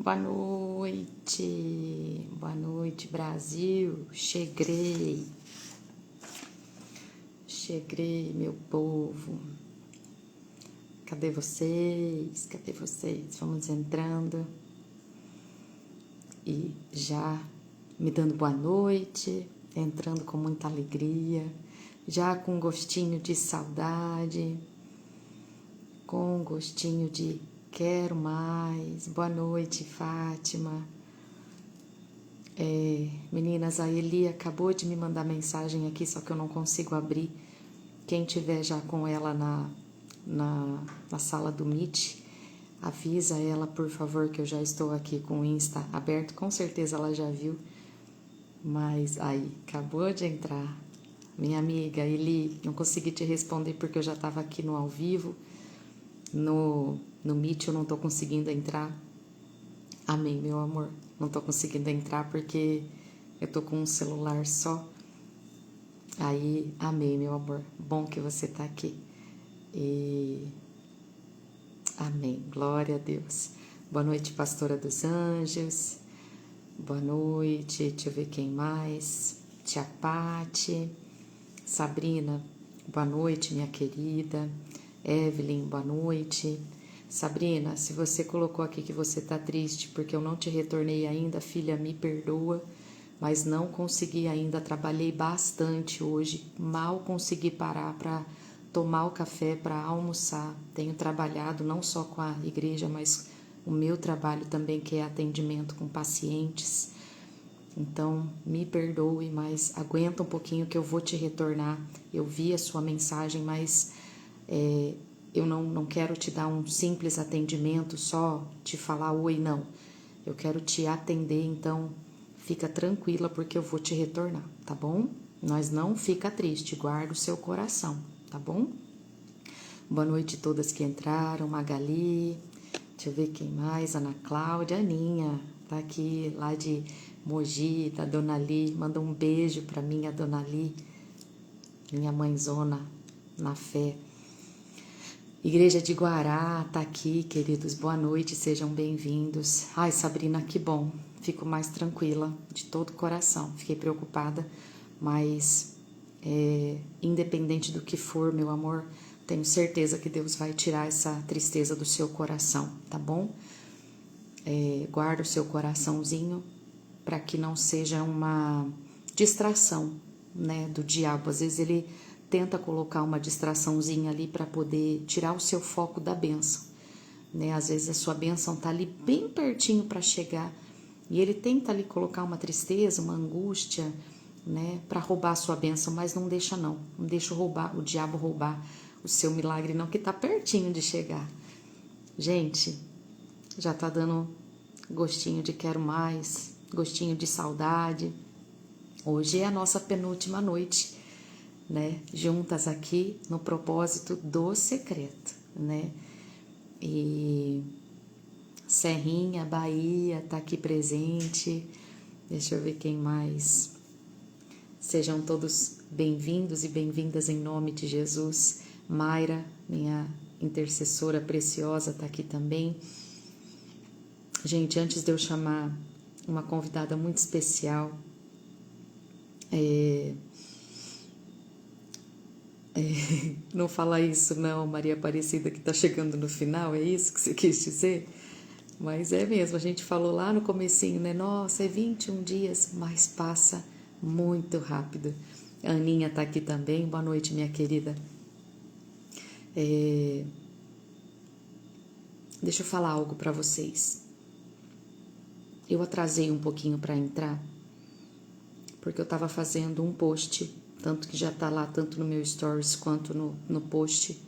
Boa noite Brasil, cheguei, meu povo, cadê vocês, vamos entrando e já me dando boa noite, entrando com muita alegria, já com gostinho de saudade, com gostinho de quero mais. Boa noite, Fátima. Meninas, a Eli acabou de me mandar mensagem aqui, só que eu não consigo abrir. Quem tiver já com ela na sala do Meet, avisa ela, por favor, que eu já estou aqui com o Insta aberto. Com certeza ela já viu. Mas aí, acabou de entrar. Minha amiga Eli, não consegui te responder porque eu já estava aqui no ao vivo. No Meet eu não tô conseguindo entrar. Amém, meu amor. Não tô conseguindo entrar porque eu tô com um celular só. Aí, amém, meu amor. Bom que você tá aqui. Amém. Glória a Deus. Boa noite, pastora dos anjos. Boa noite. Deixa eu ver quem mais. Tia Pati. Sabrina, boa noite, minha querida. Evelyn, boa noite. Sabrina, se você colocou aqui que você tá triste porque eu não te retornei ainda, filha, me perdoa, mas não consegui ainda, trabalhei bastante hoje, mal consegui parar para tomar o café, para almoçar. Tenho trabalhado não só com a igreja, mas o meu trabalho também, que é atendimento com pacientes. Então, me perdoe, mas aguenta um pouquinho que eu vou te retornar. Eu vi a sua mensagem, mas eu não quero te dar um simples atendimento, só te falar oi, não. Eu quero te atender, então fica tranquila porque eu vou te retornar, tá bom? Nós não fica triste, guarda o seu coração, tá bom? Boa noite a todas que entraram, Magali, deixa eu ver quem mais, Ana Cláudia, Aninha, tá aqui lá de Mogi, da Dona Li, manda um beijo pra minha Dona Li, minha mãezona na fé. Igreja de Guará, tá aqui, queridos, boa noite, sejam bem-vindos. Ai, Sabrina, que bom, fico mais tranquila, de todo o coração, fiquei preocupada, mas independente do que for, meu amor, tenho certeza que Deus vai tirar essa tristeza do seu coração, tá bom? Guarda o seu coraçãozinho para que não seja uma distração, né, do diabo. Às vezes ele tenta colocar uma distraçãozinha ali para poder tirar o seu foco da bênção, né? Às vezes a sua bênção tá ali bem pertinho para chegar e ele tenta ali colocar uma tristeza, uma angústia, né, para roubar a sua bênção, mas não deixa o diabo roubar o seu milagre não, que tá pertinho de chegar. Gente, já tá dando gostinho de quero mais, gostinho de saudade. Hoje é a nossa penúltima noite, né? Juntas aqui no propósito do secreto, né? E Serrinha, Bahia, tá aqui presente. Deixa eu ver quem mais. Sejam todos bem-vindos e bem-vindas em nome de Jesus. Mayra, minha intercessora preciosa, tá aqui também. Gente, antes de eu chamar uma convidada muito especial, não fala isso não, Maria Aparecida, que tá chegando no final, é isso que você quis dizer? Mas é mesmo, a gente falou lá no comecinho, né? Nossa, é 21 dias, mas passa muito rápido. A Aninha tá aqui também, boa noite, minha querida. Deixa eu falar algo para vocês. Eu atrasei um pouquinho para entrar, porque eu estava fazendo um post, tanto que já tá lá, tanto no meu stories quanto no post,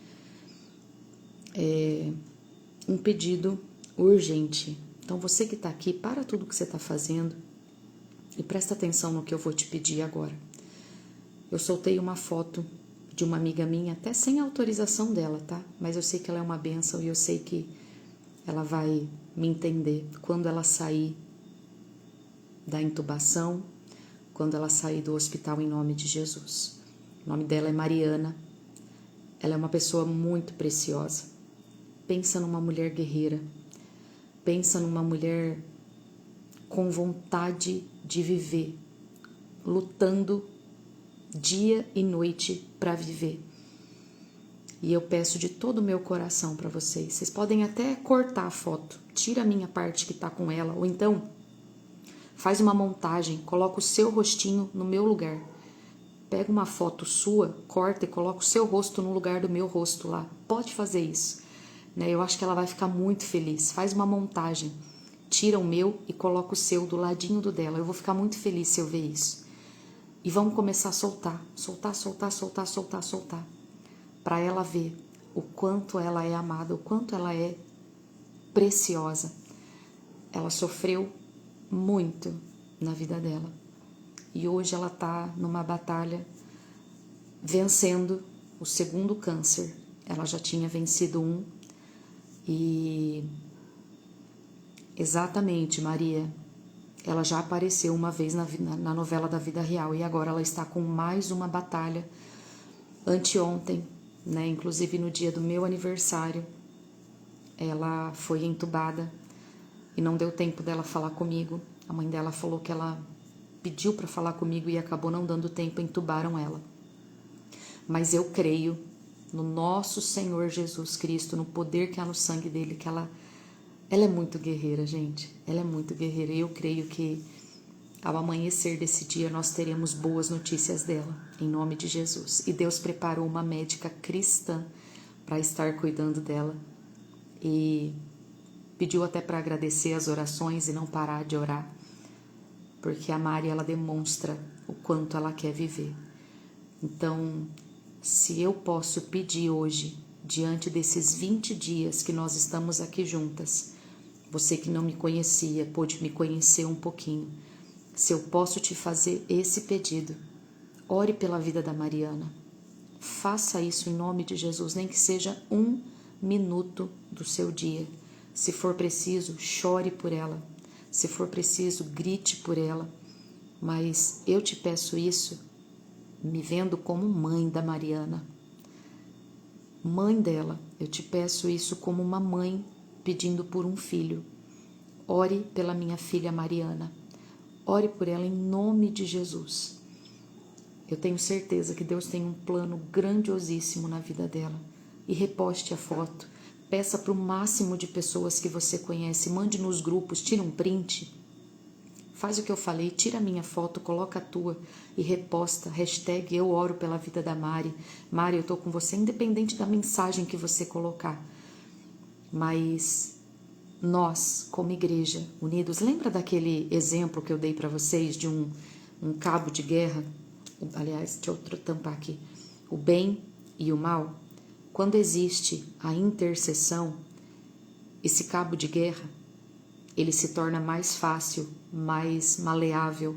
um pedido urgente. Então você que tá aqui, para tudo que você tá fazendo e presta atenção no que eu vou te pedir agora. Eu soltei uma foto de uma amiga minha, até sem autorização dela, tá? Mas eu sei que ela é uma bênção e eu sei que ela vai me entender quando ela sair da intubação, quando ela sair do hospital, em nome de Jesus. O nome dela é Mariana. Ela é uma pessoa muito preciosa. Pensa numa mulher guerreira. Pensa numa mulher com vontade de viver, lutando dia e noite para viver. E eu peço de todo o meu coração para vocês. Vocês podem até cortar a foto, tira a minha parte que tá com ela, ou então faz uma montagem, coloca o seu rostinho no meu lugar. Pega uma foto sua, corta e coloca o seu rosto no lugar do meu rosto lá. Pode fazer isso, né? Eu acho que ela vai ficar muito feliz. Faz uma montagem, tira o meu e coloca o seu do ladinho do dela. Eu vou ficar muito feliz se eu ver isso. E vamos começar a soltar, soltar, soltar, soltar, soltar, soltar. Para ela ver o quanto ela é amada, o quanto ela é preciosa. Ela sofreu muito na vida dela. E hoje ela está numa batalha vencendo o segundo câncer. Ela já tinha vencido um. E exatamente, Maria, ela já apareceu uma vez na novela da vida real. E agora ela está com mais uma batalha. Anteontem, né, inclusive no dia do meu aniversário, ela foi entubada e não deu tempo dela falar comigo. A mãe dela falou que ela pediu para falar comigo e acabou não dando tempo, entubaram ela. Mas eu creio no nosso Senhor Jesus Cristo, no poder que há no sangue dele, que ela é muito guerreira, gente. Ela é muito guerreira e eu creio que ao amanhecer desse dia nós teremos boas notícias dela, em nome de Jesus. E Deus preparou uma médica cristã para estar cuidando dela e pediu até para agradecer as orações e não parar de orar, porque a Mari, ela demonstra o quanto ela quer viver. Então, se eu posso pedir hoje, diante desses 20 dias que nós estamos aqui juntas, você que não me conhecia, pôde me conhecer um pouquinho, se eu posso te fazer esse pedido, ore pela vida da Mariana. Faça isso em nome de Jesus, nem que seja 1 minuto do seu dia. Se for preciso, chore por ela. Se for preciso, grite por ela. Mas eu te peço isso, me vendo como mãe da Mariana. Mãe dela, eu te peço isso como uma mãe pedindo por um filho. Ore pela minha filha Mariana. Ore por ela em nome de Jesus. Eu tenho certeza que Deus tem um plano grandiosíssimo na vida dela. E reposte a foto. Peça para o máximo de pessoas que você conhece. Mande nos grupos, tira um print. Faz o que eu falei, tira a minha foto, coloca a tua e reposta. Hashtag eu oro pela vida da Mari. Mari, eu estou com você, independente da mensagem que você colocar. Mas nós, como igreja, unidos, lembra daquele exemplo que eu dei para vocês de um cabo de guerra? Aliás, deixa eu tampar aqui. O bem e o mal. Quando existe a intercessão, esse cabo de guerra, ele se torna mais fácil, mais maleável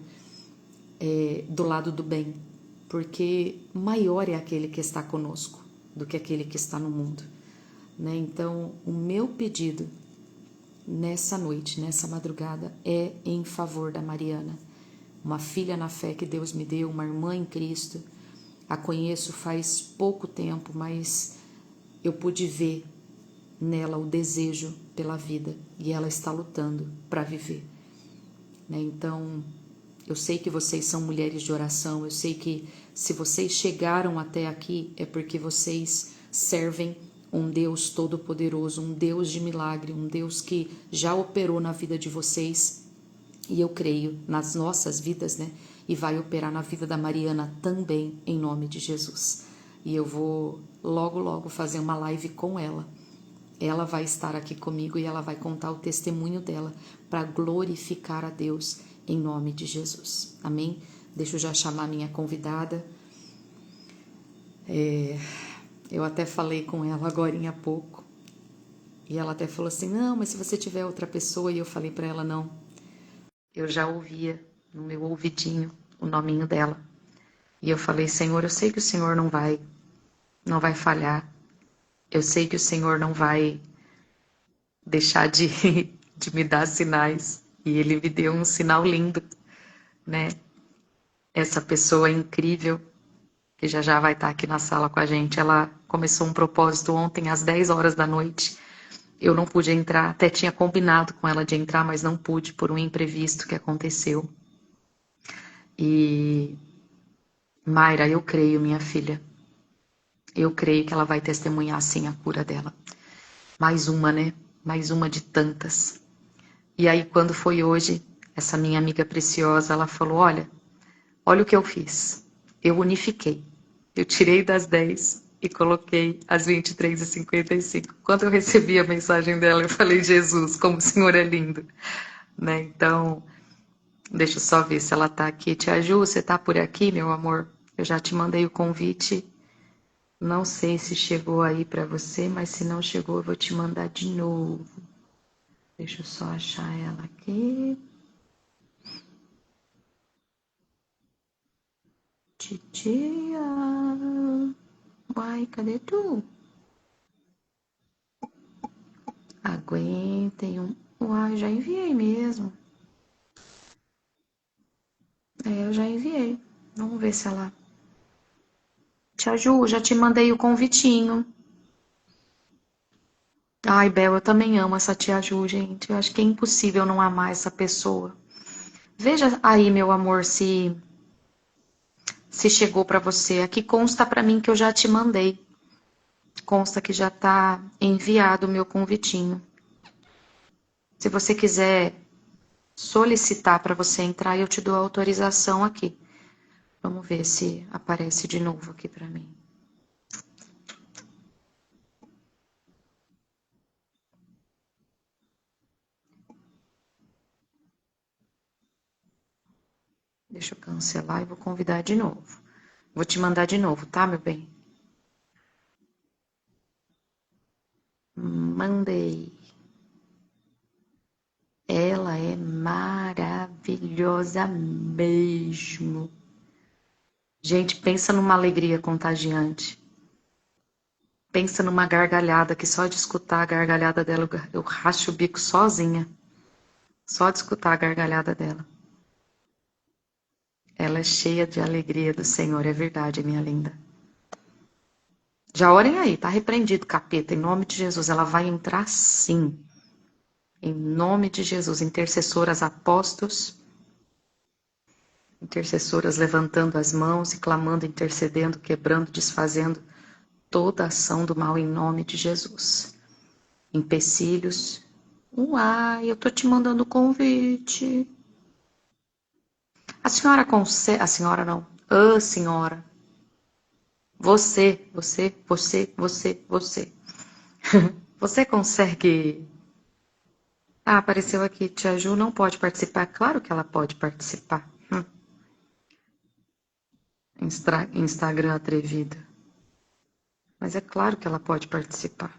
do lado do bem, porque maior é aquele que está conosco do que aquele que está no mundo, né? Então, o meu pedido nessa noite, nessa madrugada, é em favor da Mariana, uma filha na fé que Deus me deu, uma irmã em Cristo. A conheço faz pouco tempo, mas eu pude ver nela o desejo pela vida e ela está lutando para viver, né? Então, eu sei que vocês são mulheres de oração, eu sei que se vocês chegaram até aqui é porque vocês servem um Deus todo-poderoso, um Deus de milagre, um Deus que já operou na vida de vocês e eu creio nas nossas vidas, né? E vai operar na vida da Mariana também, em nome de Jesus. E eu vou logo fazer uma live com ela. Ela vai estar aqui comigo e ela vai contar o testemunho dela para glorificar a Deus em nome de Jesus. Amém? Deixa eu já chamar minha convidada. Eu até falei com ela agorinha há pouco. E ela até falou assim, não, mas se você tiver outra pessoa. E eu falei para ela, não. Eu já ouvia no meu ouvidinho o nominho dela. E eu falei, Senhor, eu sei que o Senhor não vai falhar. Eu sei que o Senhor não vai deixar de me dar sinais. E Ele me deu um sinal lindo, né? Essa pessoa incrível, que já vai estar aqui na sala com a gente, ela começou um propósito ontem às 10 horas da noite. eu não pude entrar, até tinha combinado com ela de entrar, mas não pude por um imprevisto que aconteceu. E Mayra, eu creio, minha filha. Eu creio que ela vai testemunhar sim a cura dela. Mais uma, né? Mais uma de tantas. E aí, quando foi hoje, essa minha amiga preciosa, ela falou: olha o que eu fiz. Eu unifiquei. Eu tirei das 10 e coloquei às 23h55. Quando eu recebi a mensagem dela, eu falei: Jesus, como o Senhor é lindo. Né? Então, deixa eu só ver se ela tá aqui. Tia Ju, você tá por aqui, meu amor? Eu já te mandei o convite. Não sei se chegou aí para você, mas se não chegou, eu vou te mandar de novo. Deixa eu só achar ela aqui. Titia. Uai, cadê tu? Aguentem um. Uai, já enviei mesmo. Eu já enviei. Vamos ver se ela. Tia Ju, já te mandei o convitinho. Ai, Bel, eu também amo essa tia Ju, gente. Eu acho que é impossível não amar essa pessoa. Veja aí, meu amor, se chegou para você. Aqui consta para mim que eu já te mandei. Consta que já está enviado o meu convitinho. Se você quiser solicitar para você entrar, eu te dou a autorização aqui. Vamos ver se aparece de novo aqui para mim. Deixa eu cancelar e vou convidar de novo. Vou te mandar de novo, tá, meu bem? Mandei. Ela é maravilhosa mesmo. Gente, pensa numa alegria contagiante. Pensa numa gargalhada que só de escutar a gargalhada dela eu racho o bico sozinha. Só de escutar a gargalhada dela. Ela é cheia de alegria do Senhor, é verdade, minha linda. Já orem aí, tá repreendido, capeta, em nome de Jesus. Ela vai entrar sim. Em nome de Jesus, intercessoras apóstolos, intercessoras levantando as mãos e clamando, intercedendo, quebrando, desfazendo toda ação do mal em nome de Jesus. Empecilhos. Uai, eu tô te mandando convite. A senhora consegue. A senhora não. A senhora. Você. Você consegue. Ah, apareceu aqui. Tia Ju não pode participar. Claro que ela pode participar. Instagram atrevido. Mas é claro que ela pode participar.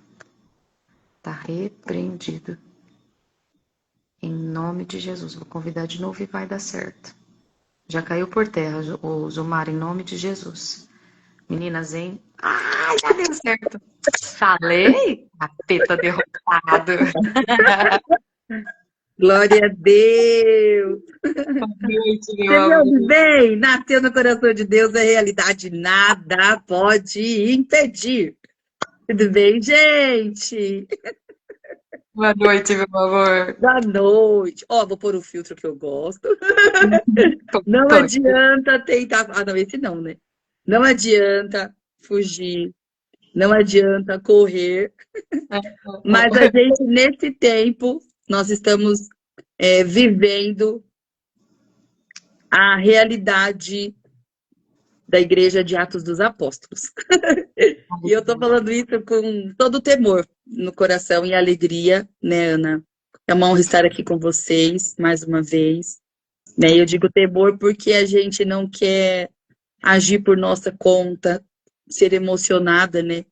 Tá repreendido. Em nome de Jesus. Vou convidar de novo e vai dar certo. Já caiu por terra, o Zumar, em nome de Jesus. Meninas, hein? Ah, já deu certo. Falei? Capeta derrotado. Glória a Deus! Boa noite, meu Você me amor. ouve bem? Nasceu no coração de Deus, é realidade. Nada pode impedir. Tudo bem, gente? Boa noite, meu amor. Boa noite. Ó, vou pôr o filtro que eu gosto. Não Tô. adianta tentar. Ah, não, esse não, né? Não adianta fugir. Não adianta correr. Mas a gente, nesse tempo, nós estamos vivendo a realidade da Igreja de Atos dos Apóstolos. E eu estou falando isso com todo o temor no coração e alegria, né, Ana? É uma honra estar aqui com vocês mais uma vez. Né? Eu digo temor porque a gente não quer agir por nossa conta, ser emocionada, né?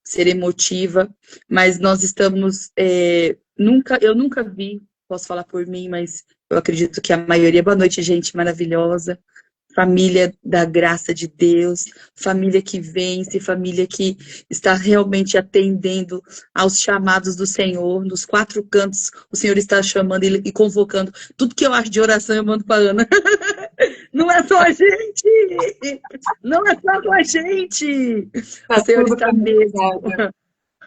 Ser emotiva, mas nós estamos. Eu nunca vi, posso falar por mim, mas eu acredito que a maioria. Boa noite, gente maravilhosa. Família da graça de Deus, família que vence, família que está realmente atendendo aos chamados do Senhor, nos quatro cantos, o Senhor está chamando e convocando. Tudo que eu acho de oração eu mando para Ana. Não é só a gente! Não é só com a gente! O Tá Senhor tudo está mesmo. conectado.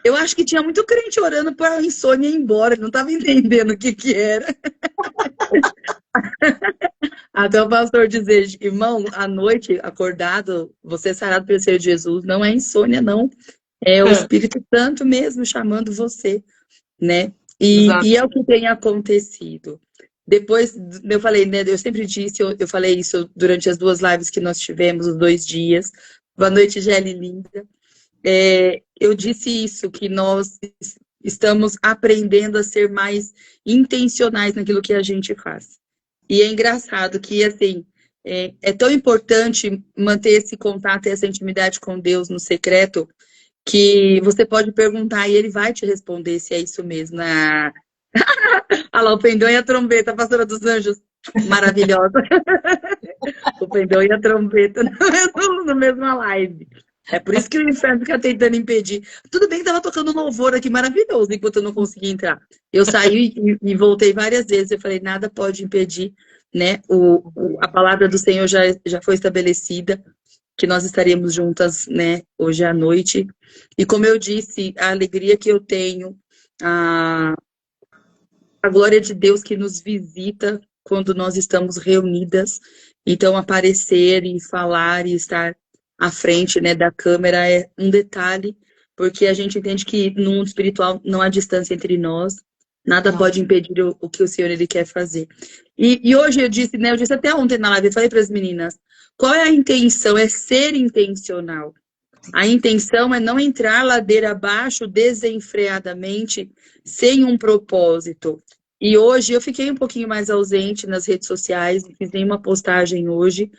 Eu acho que tinha muito crente orando para a insônia ir embora, ele não estava entendendo o que que era. Até o pastor dizer, irmão, à noite, acordado, você é sarado pelo Senhor Jesus, não é insônia, não. É o Espírito Santo mesmo chamando você, né? E é o que tem acontecido. Depois, eu falei, né? Eu sempre disse, eu falei isso durante as 2 lives que nós tivemos, os 2 dias. Boa noite, Gelli linda. Eu disse isso, que nós estamos aprendendo a ser mais intencionais naquilo que a gente faz. E é engraçado que, assim, é tão importante manter esse contato e essa intimidade com Deus no secreto, que você pode perguntar e ele vai te responder se é isso mesmo. Ah, olha lá, o pendão e a trombeta, a pastora dos anjos, maravilhosa. O pendão e a trombeta no mesma live. É por isso que o inferno fica tentando impedir. Tudo bem que tava tocando um louvor aqui maravilhoso enquanto eu não conseguia entrar. Eu saí e voltei várias vezes. Eu falei, nada pode impedir, né? A palavra do Senhor já foi estabelecida, que nós estaríamos juntas, né, hoje à noite. E como eu disse, a alegria que eu tenho, a glória de Deus que nos visita quando nós estamos reunidas. Então, aparecer e falar e estar à frente, né, da câmera é um detalhe, porque a gente entende que no mundo espiritual não há distância entre nós, nada pode impedir o que o Senhor ele quer fazer. E hoje eu disse, né, eu disse até ontem na live, eu falei para as meninas, qual é a intenção? É ser intencional. A intenção é não entrar ladeira abaixo desenfreadamente, sem um propósito. E hoje eu fiquei um pouquinho mais ausente nas redes sociais, não fiz nenhuma postagem hoje.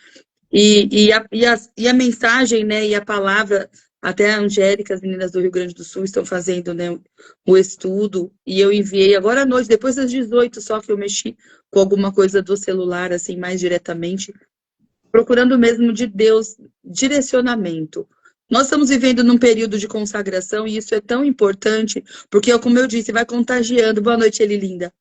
E a mensagem, né, e a palavra, até a Angélica, as meninas do Rio Grande do Sul estão fazendo, né, o estudo, e eu enviei agora à noite, depois das 18, só que eu mexi com alguma coisa do celular, assim, mais diretamente, procurando mesmo de Deus direcionamento. Nós estamos vivendo num período de consagração e isso é tão importante, porque, como eu disse, vai contagiando. Boa noite, Eli linda,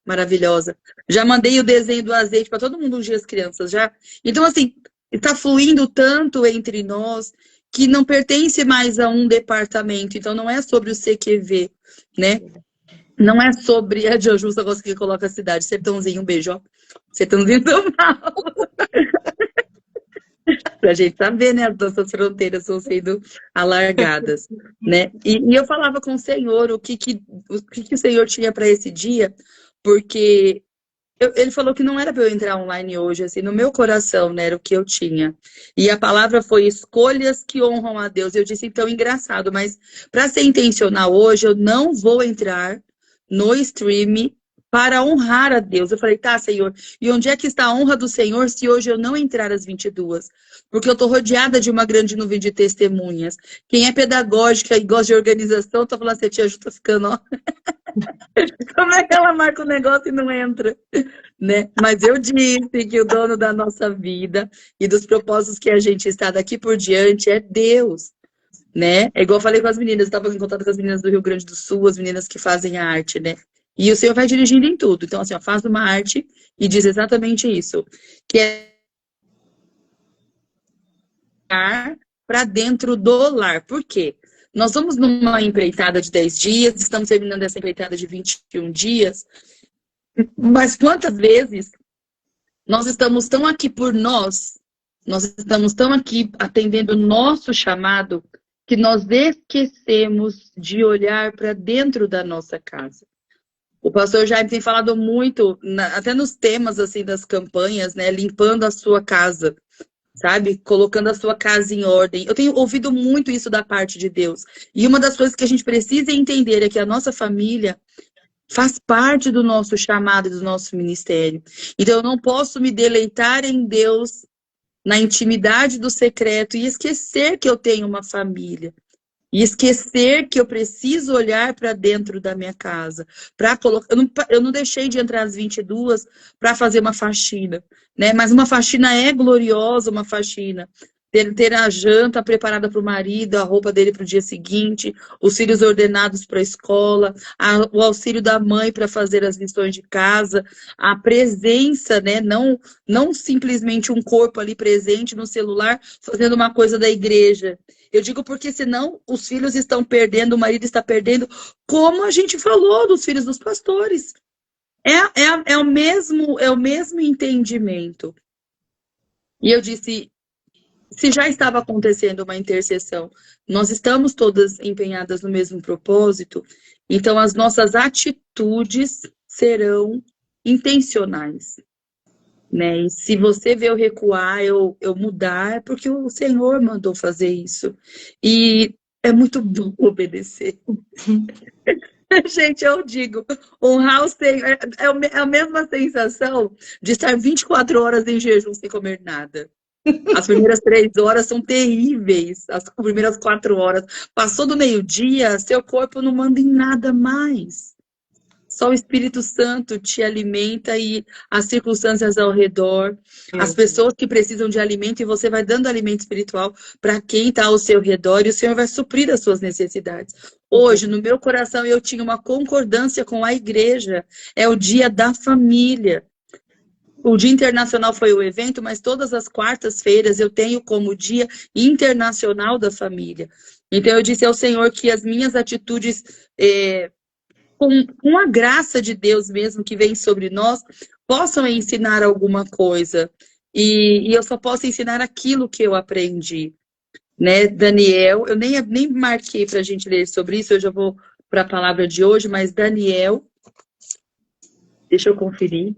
maravilhosa. Já mandei o desenho do azeite para todo mundo ungir as crianças, já. Então, assim, está fluindo tanto entre nós que não pertence mais a um departamento. Então, não é sobre o CQV, né? Não é sobre a de Justa, gosta que coloca a cidade. Sertãozinho, um beijo, ó. Sertãozinho São Paulo. Pra gente saber, né? As nossas fronteiras estão sendo alargadas, né? E eu falava com o Senhor o que o Senhor tinha para esse dia, porque ele falou que não era para eu entrar online hoje, assim, no meu coração, né? Era o que eu tinha. E a palavra foi escolhas que honram a Deus. Eu disse, então, engraçado, mas para ser intencional hoje, eu não vou entrar no stream para honrar a Deus. Eu falei, tá, Senhor, e onde é que está a honra do Senhor se hoje eu não entrar às 22? Porque eu estou rodeada de uma grande nuvem de testemunhas. Quem é pedagógica e gosta de organização, tá falando assim, tia Ju tá ficando, ó. Como é que ela marca o negócio e não entra? Né? Mas eu disse que o dono da nossa vida e dos propósitos que a gente está daqui por diante é Deus. Né? É igual eu falei com as meninas, eu estava em contato com as meninas do Rio Grande do Sul, as meninas que fazem a arte, né? E o Senhor vai dirigindo em tudo. Então, assim, ó, faz uma arte e diz exatamente isso. Que é para dentro do lar. Por quê? Nós vamos numa empreitada de 10 dias, estamos terminando essa empreitada de 21 dias, mas quantas vezes nós estamos tão aqui por nós estamos tão aqui atendendo o nosso chamado, que nós esquecemos de olhar para dentro da nossa casa. O pastor Jaime tem falado muito, até nos temas assim das campanhas, né, limpando a sua casa, sabe? Colocando a sua casa em ordem. Eu tenho ouvido muito isso da parte de Deus. E uma das coisas que a gente precisa entender é que a nossa família faz parte do nosso chamado e do nosso ministério. Então eu não posso me deleitar em Deus na intimidade do secreto e esquecer que eu tenho uma família. E esquecer que eu preciso olhar para dentro da minha casa. Eu não deixei de entrar às 22 para fazer uma faxina, né? Mas uma faxina é gloriosa, uma faxina. ter a janta preparada para o marido, a roupa dele para o dia seguinte, os filhos ordenados para a escola, o auxílio da mãe para fazer as lições de casa, a presença, né? Não simplesmente um corpo ali presente no celular fazendo uma coisa da igreja. Eu digo porque senão os filhos estão perdendo, o marido está perdendo, como a gente falou dos filhos dos pastores. É o mesmo entendimento. E eu disse, se já estava acontecendo uma intercessão, nós estamos todas empenhadas no mesmo propósito, então as nossas atitudes serão intencionais, né? E se você vê eu recuar, eu mudar, é porque o Senhor mandou fazer isso. E é muito bom obedecer. Gente, eu digo, honrar o Senhor é a mesma sensação de estar 24 horas em jejum sem comer nada. As primeiras 3 horas são terríveis, as primeiras 4 horas. Passou do meio-dia, seu corpo não manda em nada mais. Só o Espírito Santo te alimenta e as circunstâncias ao redor, as pessoas que precisam de alimento, e você vai dando alimento espiritual para quem está ao seu redor, e o Senhor vai suprir as suas necessidades. Hoje, no meu coração, eu tinha uma concordância com a igreja. É o dia da família. O Dia Internacional foi o evento, mas todas as quartas-feiras eu tenho como Dia Internacional da Família. Então, eu disse ao Senhor que as minhas atitudes, com a graça de Deus mesmo que vem sobre nós, possam ensinar alguma coisa. E eu só posso ensinar aquilo que eu aprendi. Né? Daniel, eu nem marquei para a gente ler sobre isso, eu já vou para a palavra de hoje, mas Daniel, deixa eu conferir.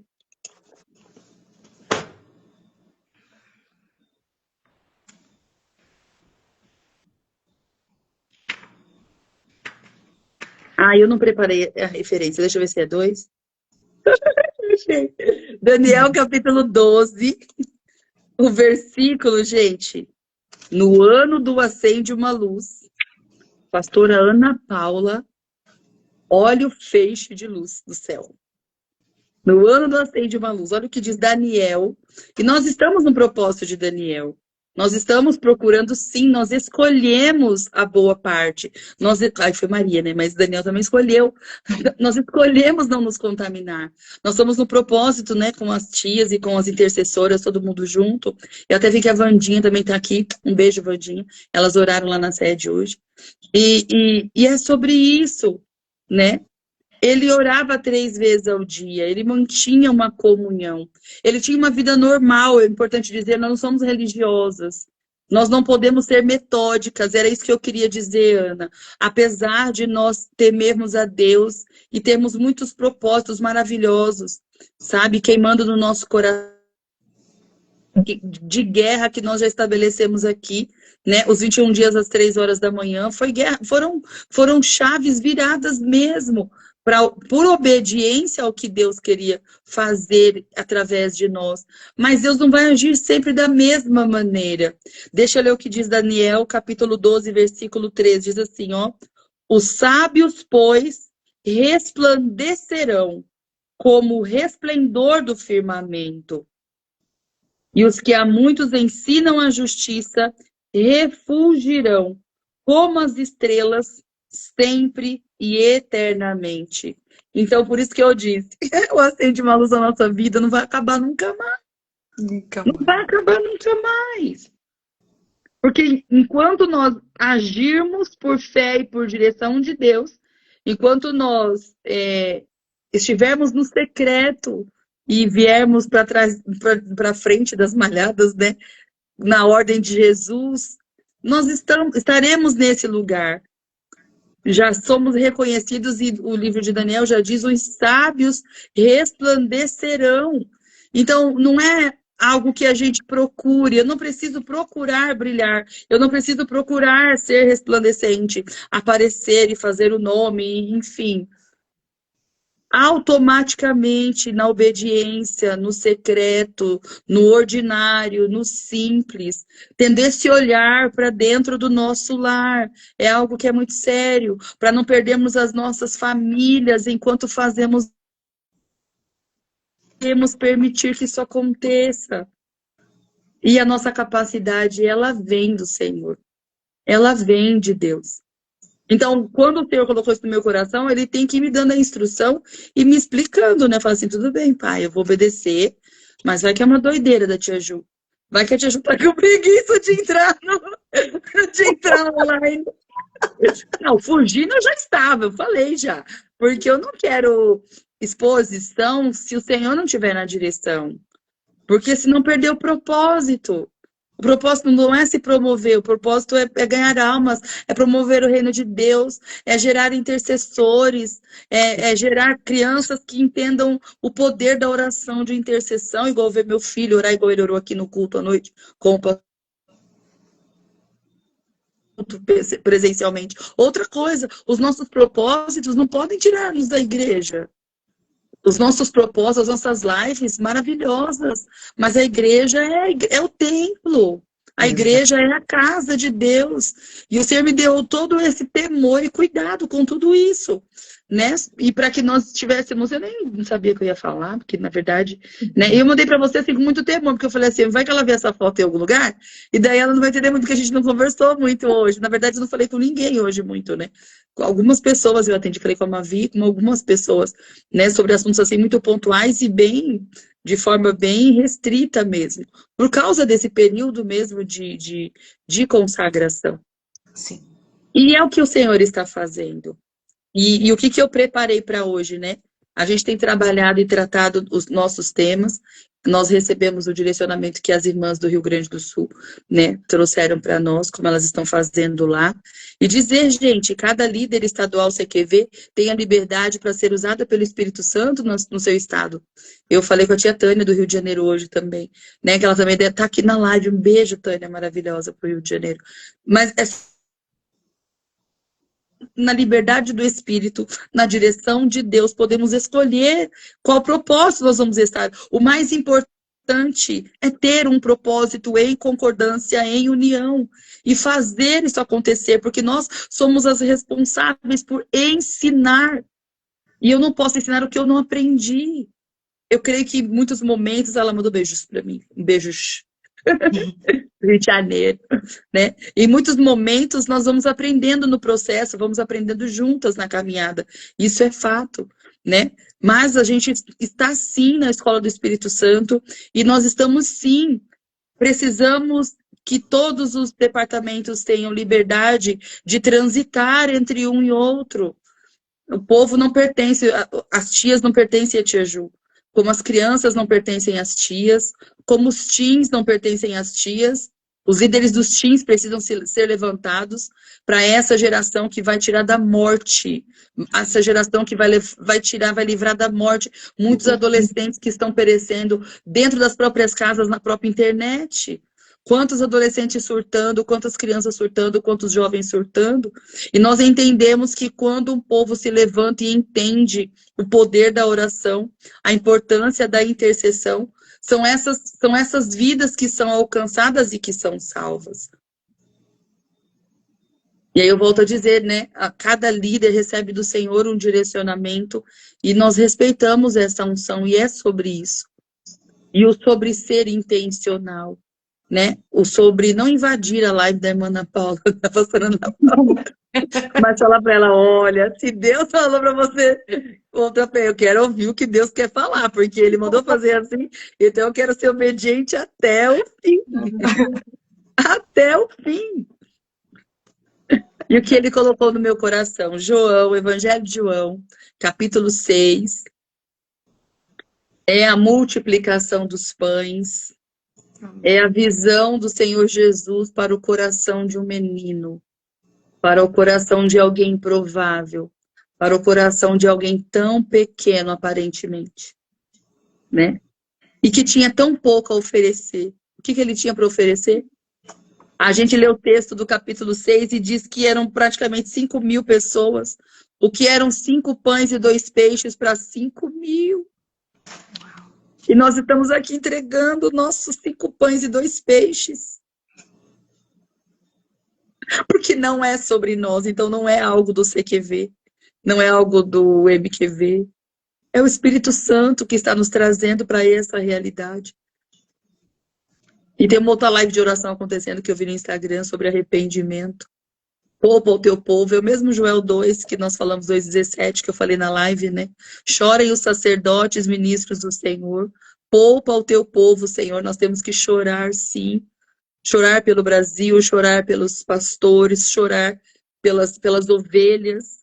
Eu não preparei a referência. Deixa eu ver se é 2. Daniel, capítulo 12. O versículo, gente. No ano do acende uma luz. Pastora Ana Paula. Olha o feixe de luz do céu. No ano do acende uma luz. Olha o que diz Daniel. E nós estamos no propósito de Daniel. Nós estamos procurando, sim, nós escolhemos a boa parte. Foi Maria, né? Mas Daniel também escolheu. Nós escolhemos não nos contaminar. Nós estamos no propósito, né? Com as tias e com as intercessoras, todo mundo junto. Eu até vi que a Vandinha também está aqui. Um beijo, Vandinha. Elas oraram lá na sede hoje. E é sobre isso, né? Ele orava 3 vezes ao dia, ele mantinha uma comunhão. Ele tinha uma vida normal, é importante dizer, nós não somos religiosas. Nós não podemos ser metódicas, era isso que eu queria dizer, Ana. Apesar de nós temermos a Deus e termos muitos propósitos maravilhosos, sabe, queimando no nosso coração, de guerra que nós já estabelecemos aqui, né? Os 21 dias às 3 horas da manhã, foi guerra, foram chaves viradas mesmo, por obediência ao que Deus queria fazer através de nós. Mas Deus não vai agir sempre da mesma maneira. Deixa eu ler o que diz Daniel, capítulo 12, versículo 3, diz assim, ó. Os sábios, pois, resplandecerão como o resplendor do firmamento. E os que a muitos ensinam a justiça refulgirão como as estrelas sempre e eternamente. Então, por isso que eu disse, o acende uma luz na nossa vida não vai acabar nunca mais. Não vai acabar nunca mais. Porque enquanto nós agirmos por fé e por direção de Deus, enquanto nós estivermos no secreto e viermos para trás, para frente das malhadas, né? Na ordem de Jesus, nós estaremos nesse lugar. Já somos reconhecidos e o livro de Daniel já diz, os sábios resplandecerão. Então, não é algo que a gente procure, eu não preciso procurar brilhar, eu não preciso procurar ser resplandecente, aparecer e fazer o nome, enfim. Automaticamente, na obediência, no secreto, no ordinário, no simples, tendo esse olhar para dentro do nosso lar, é algo que é muito sério, para não perdermos as nossas famílias enquanto fazemos, podemos permitir que isso aconteça. E a nossa capacidade, ela vem do Senhor. Ela vem de Deus. Então, quando o Senhor colocou isso no meu coração, ele tem que ir me dando a instrução e me explicando, né? Falar assim, tudo bem, pai, eu vou obedecer, mas vai que é uma doideira da tia Ju. Vai que a tia Ju tá com preguiça de entrar, de entrar online. Não, fugindo eu já estava, eu falei já. Porque eu não quero exposição se o Senhor não estiver na direção. Porque senão perdeu o propósito. O propósito não é se promover, o propósito é ganhar almas, é promover o reino de Deus, é gerar intercessores, é gerar crianças que entendam o poder da oração de intercessão, igual ver meu filho orar, igual ele orou aqui no culto à noite, com o presencialmente. Outra coisa, os nossos propósitos não podem tirar-nos da igreja. Os nossos propósitos, as nossas lives maravilhosas, mas a igreja é o templo. A igreja é a casa de Deus. E o Senhor me deu todo esse temor e cuidado com tudo isso, né? E para que nós tivéssemos, eu nem não sabia que eu ia falar, porque na verdade, né? Eu mandei para você assim com muito temor, porque eu falei assim, vai que ela vê essa foto em algum lugar, e daí ela não vai entender muito, porque a gente não conversou muito hoje. Na verdade, eu não falei com ninguém hoje muito, né? Com algumas pessoas eu atendi, falei com a Mavi, com algumas pessoas, né, sobre assuntos assim muito pontuais e bem, de forma bem restrita mesmo, por causa desse período mesmo de consagração. Sim. E é o que o Senhor está fazendo. E o que eu preparei para hoje, né? A gente tem trabalhado e tratado os nossos temas. Nós recebemos o direcionamento que as irmãs do Rio Grande do Sul, né, trouxeram para nós, como elas estão fazendo lá. E dizer, gente, cada líder estadual CQV tem a liberdade para ser usada pelo Espírito Santo no seu estado. Eu falei com a tia Tânia do Rio de Janeiro hoje também, né, que ela também deve estar aqui na live. Um beijo, Tânia, maravilhosa, para o Rio de Janeiro. Mas é na liberdade do Espírito, na direção de Deus, podemos escolher qual propósito nós vamos estar. O mais importante é ter um propósito em concordância, em união, e fazer isso acontecer, porque nós somos as responsáveis por ensinar. E eu não posso ensinar o que eu não aprendi. Eu creio que em muitos momentos ela mandou beijos para mim. Beijos. Rio de Janeiro, né? Em muitos momentos nós vamos aprendendo no processo, vamos aprendendo juntas na caminhada. Isso é fato, né? Mas a gente está sim na escola do Espírito Santo e nós estamos sim, precisamos que todos os departamentos tenham liberdade de transitar entre um e outro. O povo não pertence, as tias não pertencem a tia Ju, como as crianças não pertencem às tias, como os teens não pertencem às tias, os líderes dos teens precisam ser levantados para essa geração que vai tirar da morte, essa geração que vai livrar da morte muitos adolescentes que estão perecendo dentro das próprias casas, na própria internet. Quantos adolescentes surtando, quantas crianças surtando, quantos jovens surtando. E nós entendemos que quando um povo se levanta e entende o poder da oração, a importância da intercessão, são essas vidas que são alcançadas e que são salvas. E aí eu volto a dizer, né? Cada líder recebe do Senhor um direcionamento e nós respeitamos essa unção e é sobre isso. E o sobre ser intencional, né? O sobre não invadir a live da irmã Ana Paula, da pastora Ana Paula. Mas falar para ela, olha, se Deus falou para você, eu quero ouvir o que Deus quer falar, porque Ele mandou fazer assim, então eu quero ser obediente até o fim. Até o fim. E o que Ele colocou no meu coração? João, Evangelho de João, capítulo 6, é a multiplicação dos pães, é a visão do Senhor Jesus para o coração de um menino, para o coração de alguém improvável, para o coração de alguém tão pequeno, aparentemente, né? E que tinha tão pouco a oferecer. O que ele tinha para oferecer? A gente lê o texto do capítulo 6 e diz que eram praticamente 5.000 pessoas. O que eram 5 pães e 2 peixes para 5.000. E nós estamos aqui entregando nossos 5 pães e 2 peixes. Porque não é sobre nós, então não é algo do CQV, não é algo do MQV. É o Espírito Santo que está nos trazendo para essa realidade. E tem uma outra live de oração acontecendo que eu vi no Instagram sobre arrependimento. Poupa o teu povo. É o mesmo Joel 2, que nós falamos 2,17, que eu falei na live, né? Chorem os sacerdotes, ministros do Senhor. Poupa o teu povo, Senhor. Nós temos que chorar, sim. Chorar pelo Brasil, chorar pelos pastores, chorar pelas ovelhas,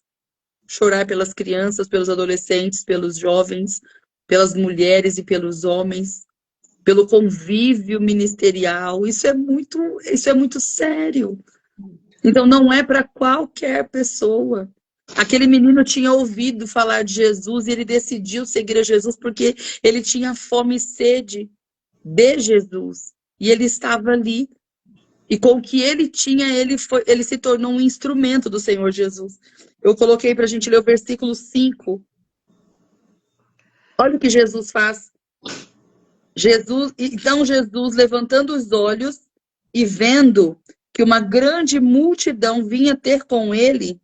chorar pelas crianças, pelos adolescentes, pelos jovens, pelas mulheres e pelos homens, pelo convívio ministerial. Isso é muito sério. Então não é para qualquer pessoa. Aquele menino tinha ouvido falar de Jesus e ele decidiu seguir a Jesus porque ele tinha fome e sede de Jesus. E ele estava ali. E com o que ele tinha, ele se tornou um instrumento do Senhor Jesus. Eu coloquei para a gente ler o versículo 5. Olha o que Jesus faz. Então Jesus, levantando os olhos e vendo que uma grande multidão vinha ter com ele,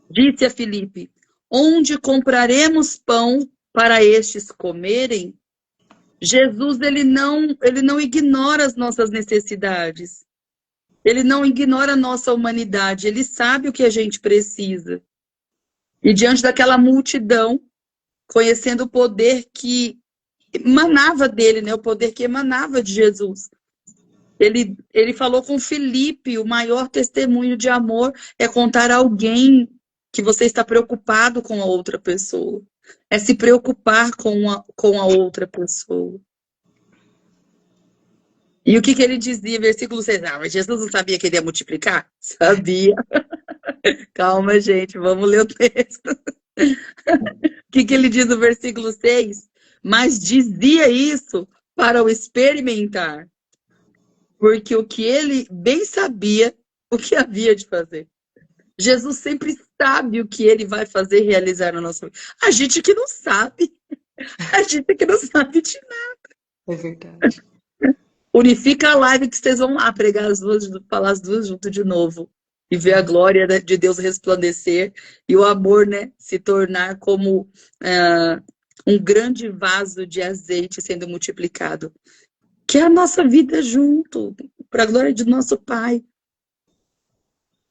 disse a Filipe: onde compraremos pão para estes comerem? Jesus, ele não ignora as nossas necessidades. Ele não ignora a nossa humanidade. Ele sabe o que a gente precisa. E diante daquela multidão, conhecendo o poder que emanava dele, né? O poder que emanava de Jesus. Ele falou com Filipe: o maior testemunho de amor é contar a alguém que você está preocupado com a outra pessoa. É se preocupar com a outra pessoa. E o que ele dizia, versículo 6? Ah, mas Jesus não sabia que ele ia multiplicar? Sabia. Calma, gente, vamos ler o texto. O que ele diz no versículo 6? Mas dizia isso para o experimentar. Porque o que ele bem sabia, o que havia de fazer. Jesus sempre sabe o que ele vai fazer e realizar na nossa vida. A gente que não sabe. A gente que não sabe de nada. É verdade. Unifica a live que vocês vão lá pregar as duas, falar as duas juntas de novo. E ver a glória de Deus resplandecer e o amor, né, se tornar como um grande vaso de azeite sendo multiplicado. Que é a nossa vida junto, para a glória de nosso Pai.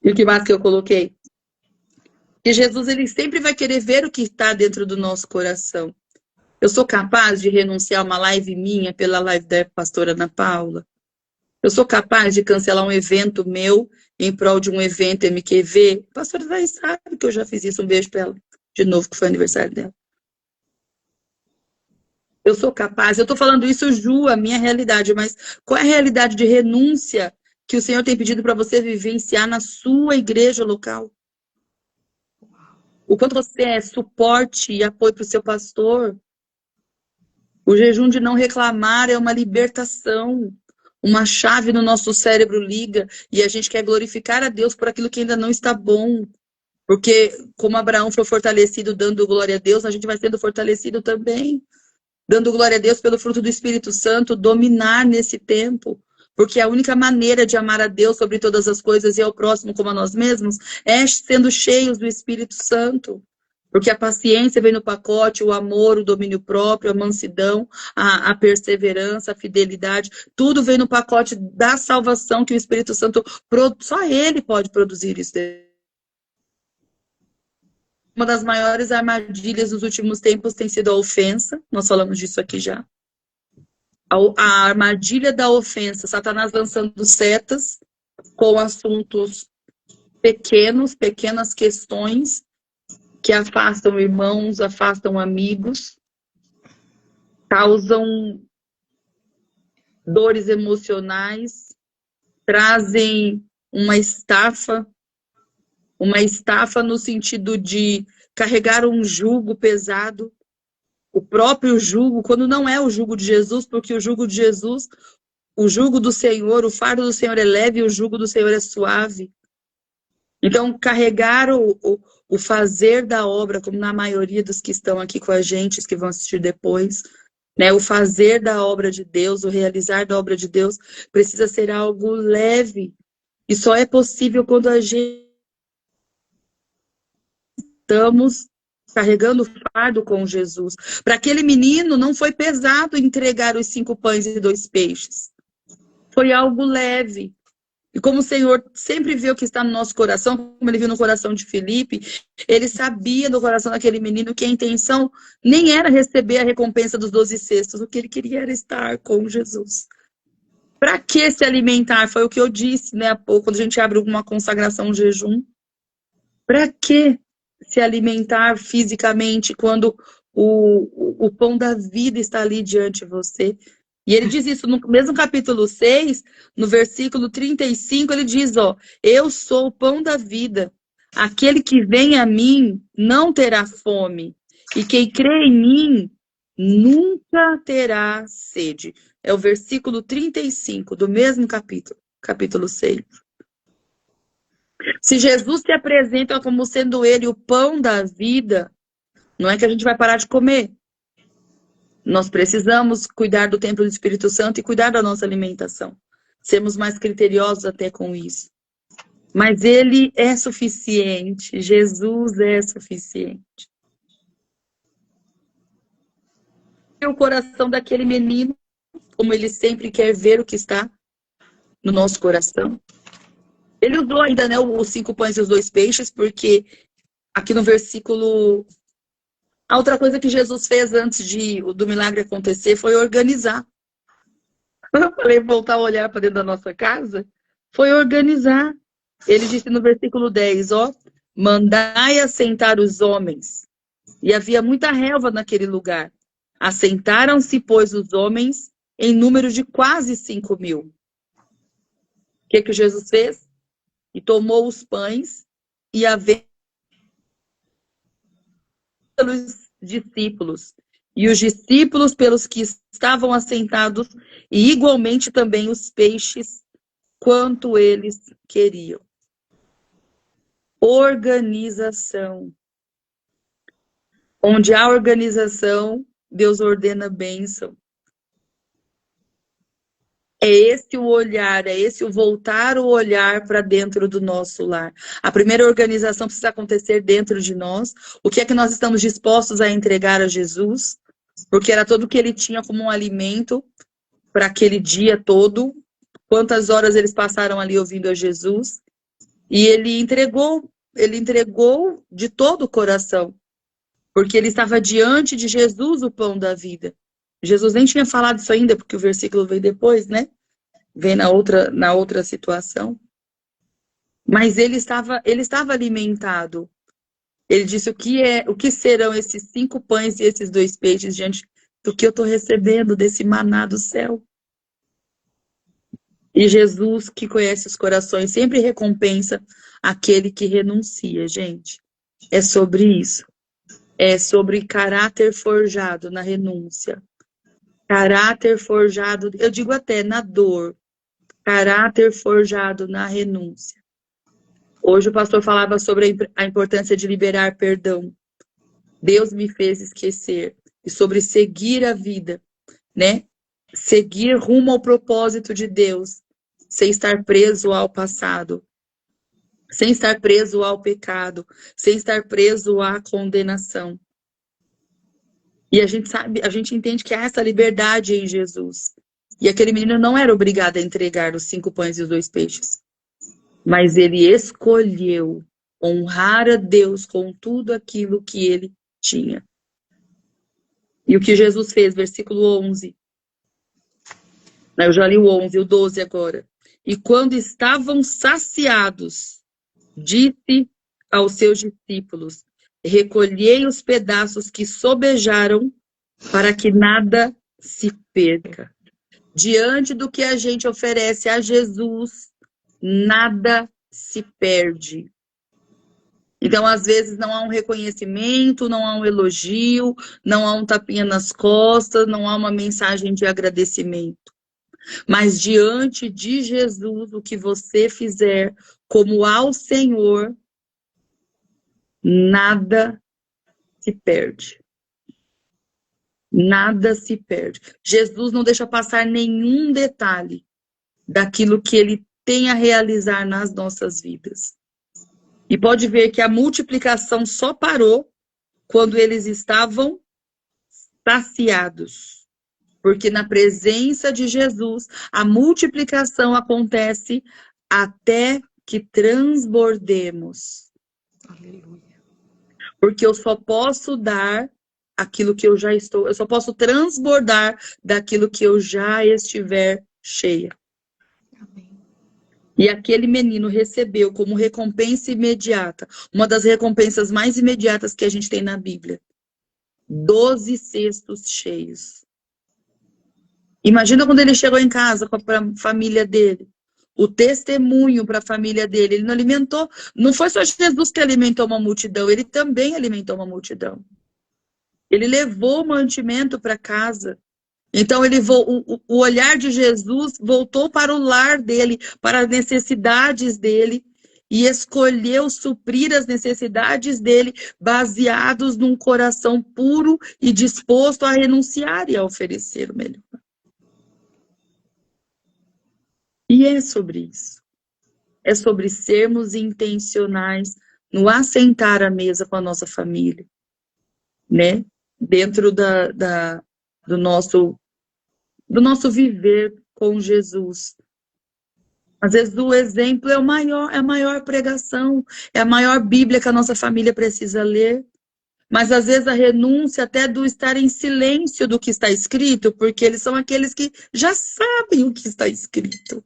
E o que mais que eu coloquei? Que Jesus, ele sempre vai querer ver o que está dentro do nosso coração. Eu sou capaz de renunciar a uma live minha pela live da pastora Ana Paula? Eu sou capaz de cancelar um evento meu em prol de um evento MQV? A pastora Thaís sabe que eu já fiz isso. Um beijo para ela, de novo, que foi aniversário dela. Eu sou capaz, eu estou falando isso, Ju, a minha realidade, mas qual é a realidade de renúncia que o Senhor tem pedido para você vivenciar na sua igreja local? O quanto você é suporte e apoio para o seu pastor? O jejum de não reclamar é uma libertação. Uma chave no nosso cérebro liga e a gente quer glorificar a Deus por aquilo que ainda não está bom. Porque como Abraão foi fortalecido dando glória a Deus, a gente vai sendo fortalecido também. Dando glória a Deus pelo fruto do Espírito Santo, dominar nesse tempo. Porque a única maneira de amar a Deus sobre todas as coisas e ao próximo como a nós mesmos é sendo cheios do Espírito Santo. Porque a paciência vem no pacote, o amor, o domínio próprio, a mansidão, a perseverança, a fidelidade, tudo vem no pacote da salvação que o Espírito Santo, só Ele pode produzir isso. Uma das maiores armadilhas dos últimos tempos tem sido a ofensa, nós falamos disso aqui já. A armadilha da ofensa, Satanás lançando setas com assuntos pequenos, pequenas questões, que afastam irmãos, afastam amigos, causam dores emocionais, trazem uma estafa no sentido de carregar um jugo pesado, o próprio jugo, quando não é o jugo de Jesus, porque o jugo de Jesus, o jugo do Senhor, o fardo do Senhor é leve e o jugo do Senhor é suave. Então, carregar o fazer da obra, como na maioria dos que estão aqui com a gente, os que vão assistir depois, né? O fazer da obra de Deus, o realizar da obra de Deus, precisa ser algo leve. E só é possível quando a gente estamos carregando o fardo com Jesus. Para aquele menino, não foi pesado entregar os 5 pães e 2 peixes. Foi algo leve. E como o Senhor sempre vê o que está no nosso coração, como ele viu no coração de Filipe, ele sabia no coração daquele menino que a intenção nem era receber a recompensa dos 12 cestos, o que ele queria era estar com Jesus. Para que se alimentar? Foi o que eu disse, né, há pouco, quando a gente abre uma consagração, um jejum. Para que se alimentar fisicamente quando o pão da vida está ali diante de você? E ele diz isso no mesmo capítulo 6, no versículo 35, ele diz, ó, eu sou o pão da vida. Aquele que vem a mim não terá fome. E quem crê em mim nunca terá sede. É o versículo 35 do mesmo capítulo, capítulo 6. Se Jesus se apresenta como sendo ele o pão da vida, não é que a gente vai parar de comer. Nós precisamos cuidar do templo do Espírito Santo e cuidar da nossa alimentação. Sermos mais criteriosos até com isso. Mas ele é suficiente. Jesus é suficiente. E o coração daquele menino, como ele sempre quer ver o que está no nosso coração. Ele usou ainda, né, os 5 pães e os 2 peixes, porque aqui no versículo... A outra coisa que Jesus fez antes do milagre acontecer foi organizar. Eu falei, voltar a olhar para dentro da nossa casa, foi organizar. Ele disse no versículo 10, ó, mandai assentar os homens. E havia muita relva naquele lugar. Assentaram-se, pois, os homens em número de quase 5.000. O que Jesus fez? E tomou os pães e havendo pelos discípulos, e os discípulos pelos que estavam assentados, e igualmente também os peixes, quanto eles queriam. Organização. Onde há organização, Deus ordena bênção. É esse o olhar, é esse o voltar o olhar para dentro do nosso lar. A primeira organização precisa acontecer dentro de nós. O que é que nós estamos dispostos a entregar a Jesus? Porque era tudo que ele tinha como um alimento para aquele dia todo. Quantas horas eles passaram ali ouvindo a Jesus? E ele entregou de todo o coração. Porque ele estava diante de Jesus, o pão da vida. Jesus nem tinha falado isso ainda, porque o versículo veio depois, né? Vem na outra situação. Mas ele estava alimentado. Ele disse, o que serão esses 5 pães e esses 2 peixes diante do que eu estou recebendo desse maná do céu? E Jesus, que conhece os corações, sempre recompensa aquele que renuncia, gente. É sobre isso. É sobre caráter forjado na renúncia. Caráter forjado, eu digo até na dor. Caráter forjado na renúncia. Hoje o pastor falava sobre a importância de liberar perdão. Deus me fez esquecer. E sobre seguir a vida, né? Seguir rumo ao propósito de Deus, sem estar preso ao passado, sem estar preso ao pecado, sem estar preso à condenação. E a gente entende que há essa liberdade em Jesus. E aquele menino não era obrigado a entregar os 5 pães e os 2 peixes. Mas ele escolheu honrar a Deus com tudo aquilo que ele tinha. E o que Jesus fez, versículo 11. Eu já li o 11, o 12 agora. E quando estavam saciados, disse aos seus discípulos, recolhei os pedaços que sobejaram para que nada se perca. Diante do que a gente oferece a Jesus, nada se perde. Então, às vezes, não há um reconhecimento, não há um elogio, não há um tapinha nas costas, não há uma mensagem de agradecimento. Mas diante de Jesus, o que você fizer como ao Senhor, nada se perde. Nada se perde. Jesus não deixa passar nenhum detalhe daquilo que ele tem a realizar nas nossas vidas. E pode ver que a multiplicação só parou quando eles estavam saciados. Porque na presença de Jesus, a multiplicação acontece até que transbordemos. Aleluia. Porque eu só posso dar aquilo que eu já estou, eu só posso transbordar daquilo que eu já estiver cheia. Amém. E aquele menino recebeu como recompensa imediata, uma das recompensas mais imediatas que a gente tem na Bíblia, 12 cestos cheios. Imagina quando ele chegou em casa com a família dele. O testemunho para a família dele. Ele não alimentou. Não foi só Jesus que alimentou uma multidão. Ele também alimentou uma multidão. Ele levou mantimento para casa. Então, o olhar de Jesus voltou para o lar dele, para as necessidades dele. E escolheu suprir as necessidades dele, baseados num coração puro e disposto a renunciar e a oferecer o melhor. E é sobre isso. É sobre sermos intencionais no assentar à mesa com a nossa família, né? Dentro do nosso viver com Jesus. Às vezes o exemplo é a maior pregação, é a maior Bíblia que a nossa família precisa ler. Mas às vezes a renúncia até do estar em silêncio do que está escrito, porque eles são aqueles que já sabem o que está escrito.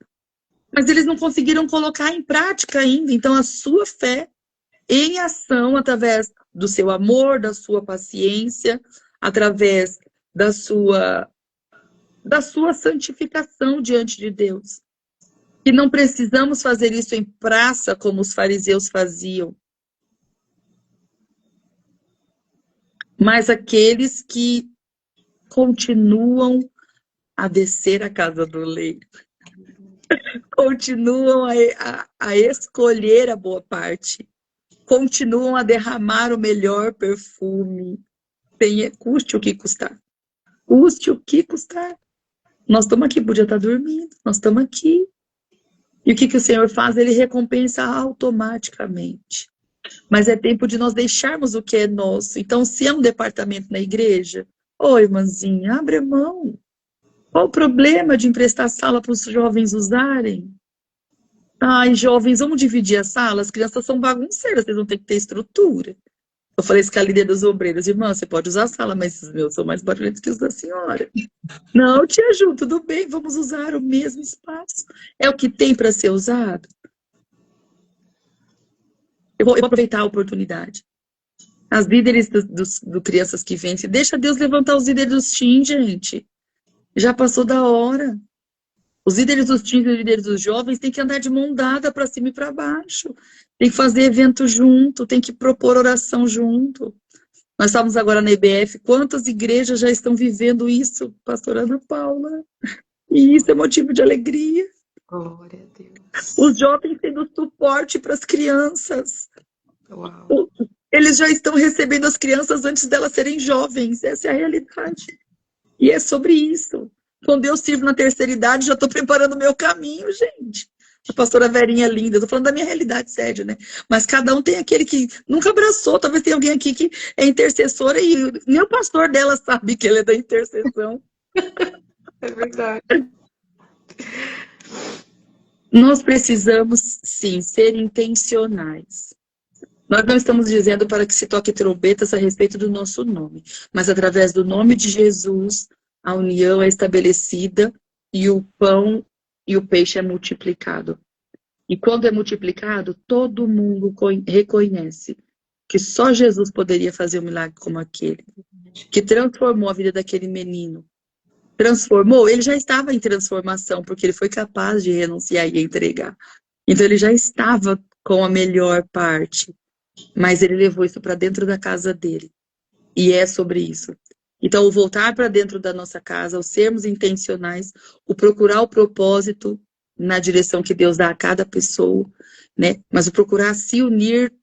Mas eles não conseguiram colocar em prática ainda. Então, a sua fé em ação, através do seu amor, da sua paciência, através da sua santificação diante de Deus. E não precisamos fazer isso em praça, como os fariseus faziam. Mas aqueles que continuam a descer a casa do leito. Continuam a escolher a boa parte, continuam a derramar o melhor perfume, custe o que custar. Custe o que custar. Nós estamos aqui, podia estar dormindo, nós estamos aqui. E o que o Senhor faz? Ele recompensa automaticamente. Mas é tempo de nós deixarmos o que é nosso. Então, se é um departamento na igreja, ô irmãzinha, abre a mão. Qual o problema de emprestar sala para os jovens usarem? Ai, jovens, vamos dividir a sala? As crianças são bagunceiras, vocês vão ter que ter estrutura. Eu falei isso com a líder dos obreiros. Irmã, você pode usar a sala, mas os meus são mais barulhentos que os da senhora. Não, tia Ju, tudo bem, vamos usar o mesmo espaço. É o que tem para ser usado. Eu vou aproveitar a oportunidade. As líderes do Crianças que Vencem, deixa Deus levantar os líderes dos teens, gente. Já passou da hora. Os líderes dos teens e os líderes dos jovens têm que andar de mão dada para cima e para baixo. Tem que fazer evento junto, tem que propor oração junto. Nós estávamos agora na EBF. Quantas igrejas já estão vivendo isso, pastora Ana Paula? E isso é motivo de alegria. Glória a Deus. Os jovens tendo suporte para as crianças. Uau. Eles já estão recebendo as crianças antes delas serem jovens. Essa é a realidade. E é sobre isso. Quando eu sirvo na terceira idade, já estou preparando o meu caminho, gente. A pastora Verinha é linda. Estou falando da minha realidade, sério, né? Mas cada um tem aquele que nunca abraçou. Talvez tenha alguém aqui que é intercessora e nem o pastor dela sabe que ele é da intercessão. É verdade. Nós precisamos, sim, ser intencionais. Nós não estamos dizendo para que se toque trombetas a respeito do nosso nome, mas através do nome de Jesus, a união é estabelecida e o pão e o peixe é multiplicado. E quando é multiplicado, todo mundo reconhece que só Jesus poderia fazer um milagre como aquele, que transformou a vida daquele menino. Transformou, ele já estava em transformação, porque ele foi capaz de renunciar e entregar. Então ele já estava com a melhor parte. Mas ele levou isso para dentro da casa dele. E é sobre isso. Então, o voltar para dentro da nossa casa, o sermos intencionais, o procurar o propósito na direção que Deus dá a cada pessoa, né? Mas o procurar se unir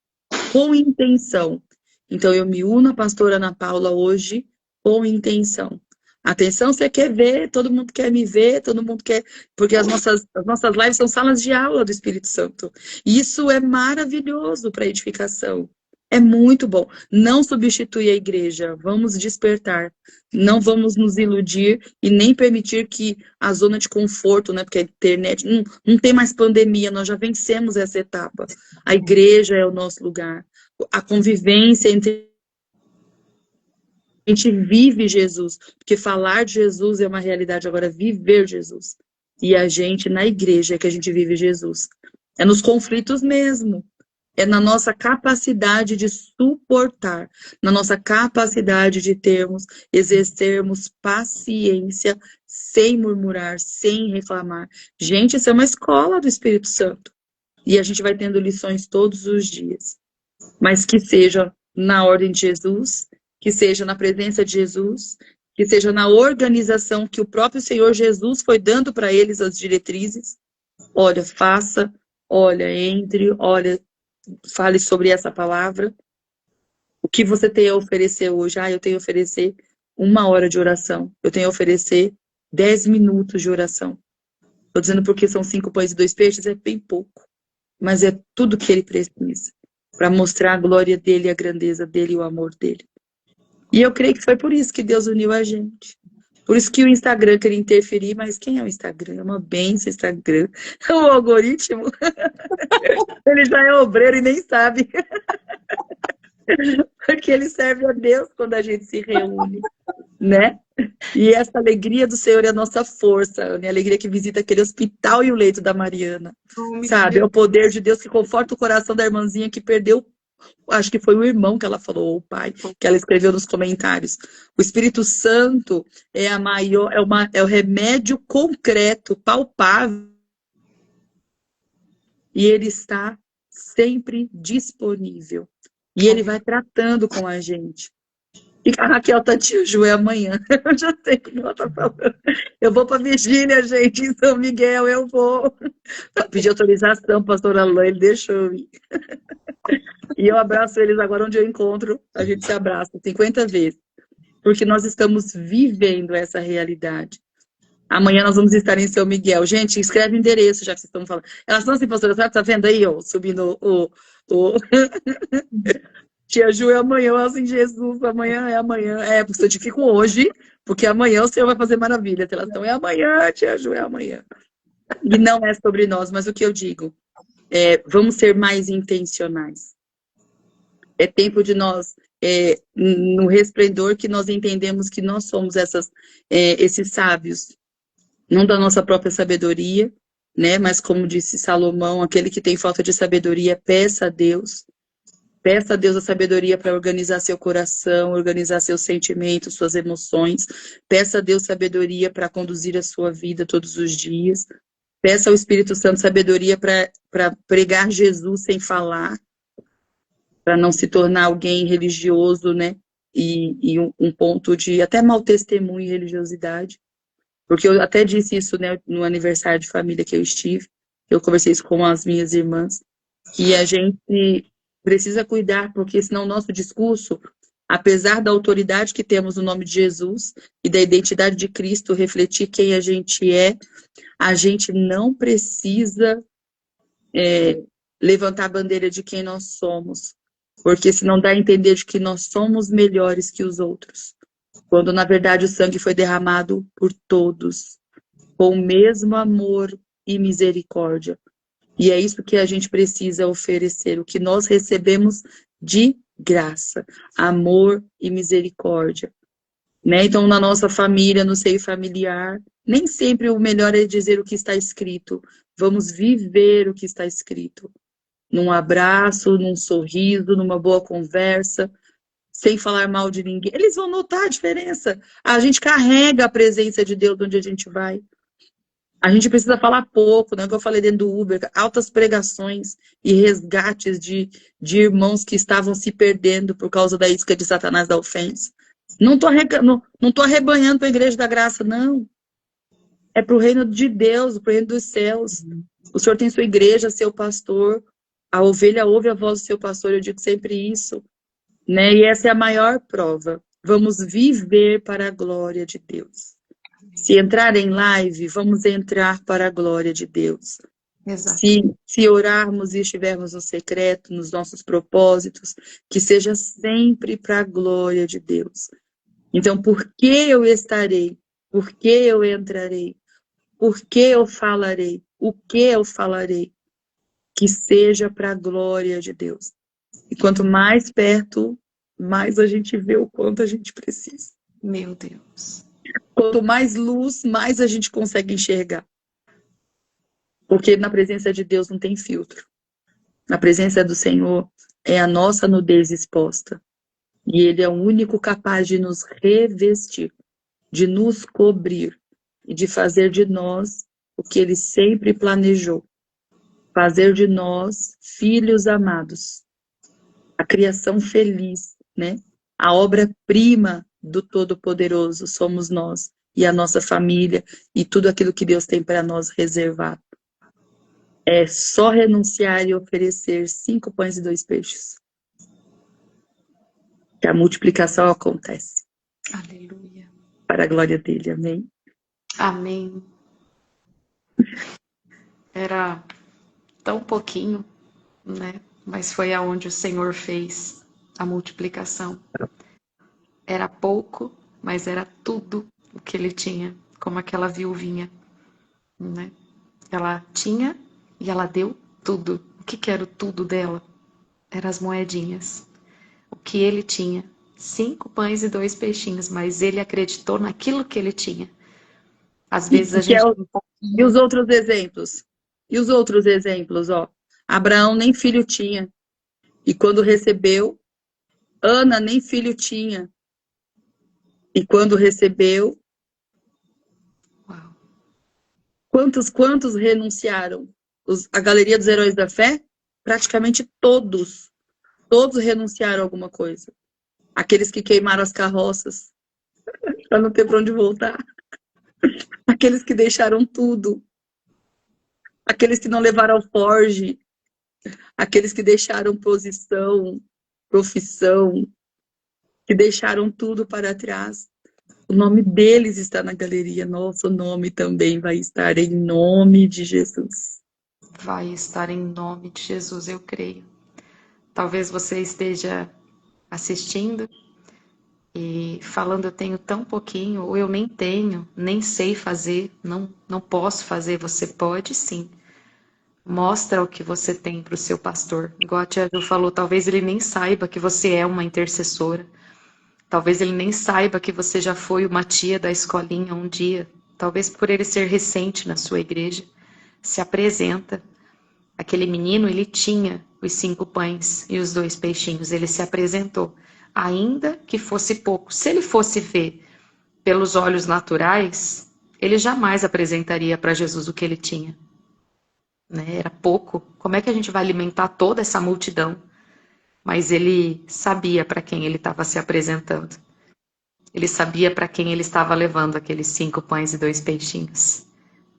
com intenção. Então, eu me uno à pastora Ana Paula hoje com intenção. Atenção, você quer ver, todo mundo quer me ver, todo mundo quer... Porque as nossas lives são salas de aula do Espírito Santo. E isso é maravilhoso para edificação. É muito bom. Não substitui a igreja. Vamos despertar. Não vamos nos iludir e nem permitir que a zona de conforto, né? Porque a internet não tem mais pandemia, nós já vencemos essa etapa. A igreja é o nosso lugar. A convivência entre a gente vive Jesus, porque falar de Jesus é uma realidade, agora viver Jesus. E a gente, na igreja, é que a gente vive Jesus. É nos conflitos mesmo. É na nossa capacidade de suportar, na nossa capacidade de exercermos paciência, sem murmurar, sem reclamar. Gente, isso é uma escola do Espírito Santo. E a gente vai tendo lições todos os dias. Mas que seja na ordem de Jesus, que seja na presença de Jesus, que seja na organização que o próprio Senhor Jesus foi dando para eles as diretrizes. Olha, faça, olha, entre, olha, fale sobre essa palavra. O que você tem a oferecer hoje? Eu tenho a oferecer 1 hora de oração. Eu tenho a oferecer 10 minutos de oração. Estou dizendo porque são 5 pães e 2 peixes, é bem pouco. Mas é tudo que ele precisa para mostrar a glória dele, a grandeza dele e o amor dele. E eu creio que foi por isso que Deus uniu a gente. Por isso que o Instagram queria interferir, mas quem é o Instagram? É uma bênção o Instagram. O algoritmo, ele já é obreiro e nem sabe. Porque ele serve a Deus quando a gente se reúne, né? E essa alegria do Senhor é a nossa força, a alegria que visita aquele hospital e o leito da Mariana, sabe? É o poder de Deus que conforta o coração da irmãzinha que perdeu, acho que foi o irmão que ela falou, ou o pai, que ela escreveu nos comentários. O Espírito Santo é a maior, é o remédio concreto, palpável, e ele está sempre disponível. E ele vai tratando com a gente. E a Raquel tá tia Ju, é amanhã. Eu já sei o que ela tá falando. Eu vou para Virgínia, gente, em São Miguel, eu vou. Pedi autorização, pastor Alain, ele deixou eu ir. E eu abraço eles agora onde eu encontro, a gente se abraça 50 vezes. Porque nós estamos vivendo essa realidade. Amanhã nós vamos estar em São Miguel. Gente, escreve o endereço, já que vocês estão falando. Elas estão assim, pastora, tá vendo aí, ó, subindo o... Tia Ju é amanhã, assim, Jesus, amanhã é amanhã. É, porque eu te fico hoje, porque amanhã o Senhor vai fazer maravilha. Elas estão, é amanhã, Tia Ju, é amanhã. E não é sobre nós, mas o que eu digo, vamos ser mais intencionais. É tempo de nós, no resplendor, que nós entendemos que nós somos esses sábios, não da nossa própria sabedoria, né? Mas como disse Salomão, aquele que tem falta de sabedoria, peça a Deus a sabedoria para organizar seu coração, organizar seus sentimentos, suas emoções. Peça a Deus sabedoria para conduzir a sua vida todos os dias. Peça ao Espírito Santo sabedoria para pregar Jesus sem falar, para não se tornar alguém religioso, né? E um ponto de até mau testemunho e religiosidade. Porque eu até disse isso, né, no aniversário de família que eu estive. Eu conversei isso com as minhas irmãs, que a gente precisa cuidar, porque senão o nosso discurso, apesar da autoridade que temos no nome de Jesus e da identidade de Cristo refletir quem a gente não precisa levantar a bandeira de quem nós somos, porque senão dá a entender de que nós somos melhores que os outros, quando na verdade o sangue foi derramado por todos, com o mesmo amor e misericórdia. E é isso que a gente precisa oferecer, o que nós recebemos de graça, amor e misericórdia. Né? Então, na nossa família, no seio familiar, nem sempre o melhor é dizer o que está escrito. Vamos viver o que está escrito. Num abraço, num sorriso, numa boa conversa, sem falar mal de ninguém. Eles vão notar a diferença. A gente carrega a presença de Deus onde a gente vai. A gente precisa falar pouco, né? Que eu falei dentro do Uber, altas pregações e resgates de irmãos que estavam se perdendo por causa da isca de Satanás da ofensa. Não tô arrebanhando para a Igreja da Graça, não. É para o reino de Deus, para o reino dos céus. O Senhor tem sua igreja, seu pastor. A ovelha ouve a voz do seu pastor, eu digo sempre isso. Né? E essa é a maior prova. Vamos viver para a glória de Deus. Se entrar em live, vamos entrar para a glória de Deus. Exato. Se orarmos e estivermos no secreto, nos nossos propósitos, que seja sempre para a glória de Deus. Então, por que eu estarei? Por que eu entrarei? Por que eu falarei? O que eu falarei? Que seja para a glória de Deus. E quanto mais perto, mais a gente vê o quanto a gente precisa. Meu Deus. Quanto mais luz, mais a gente consegue enxergar. Porque na presença de Deus não tem filtro. Na presença do Senhor é a nossa nudez exposta. E Ele é o único capaz de nos revestir, de nos cobrir e de fazer de nós o que Ele sempre planejou. Fazer de nós filhos amados. A criação feliz, né? A obra-prima do Todo-Poderoso somos nós e a nossa família e tudo aquilo que Deus tem para nós reservado. É só renunciar e oferecer 5 pães e 2 peixes. Que a multiplicação acontece. Aleluia. Para a glória dele, amém? Amém. Era tão pouquinho, né? Mas foi aonde o Senhor fez a multiplicação. Era pouco, mas era tudo o que ele tinha, como aquela viuvinha, né? Ela tinha e ela deu tudo. O que era o tudo dela? Eram as moedinhas. O que ele tinha? 5 pães e 2 peixinhos, mas ele acreditou naquilo que ele tinha. Às vezes a gente tem um E os pouquinho. outros exemplos? E os outros exemplos, ó. Abraão nem filho tinha. E quando recebeu, Ana nem filho tinha. E quando recebeu, Uau. quantos renunciaram? A galeria dos heróis da fé? Praticamente todos. Todos renunciaram a alguma coisa. Aqueles que queimaram as carroças para não ter para onde voltar. Aqueles que deixaram tudo. Aqueles que não levaram alforge. Aqueles que deixaram posição, profissão, que deixaram tudo para trás. O nome deles está na galeria. Nosso nome também vai estar em nome de Jesus. Vai estar em nome de Jesus, eu creio. Talvez você esteja assistindo e falando, eu tenho tão pouquinho, ou eu nem tenho, nem sei fazer, não posso fazer. Você pode sim. Mostra o que você tem para o seu pastor. Igual a tia Ju falou, talvez ele nem saiba que você é uma intercessora. Talvez ele nem saiba que você já foi uma tia da escolinha um dia. Talvez por ele ser recente na sua igreja. Se apresenta. Aquele menino, ele tinha os 5 pães e os 2 peixinhos. Ele se apresentou. Ainda que fosse pouco. Se ele fosse ver pelos olhos naturais, ele jamais apresentaria para Jesus o que ele tinha. Né? Era pouco. Como é que a gente vai alimentar toda essa multidão? Mas ele sabia para quem ele estava se apresentando. Ele sabia para quem ele estava levando aqueles 5 pães e 2 peixinhos.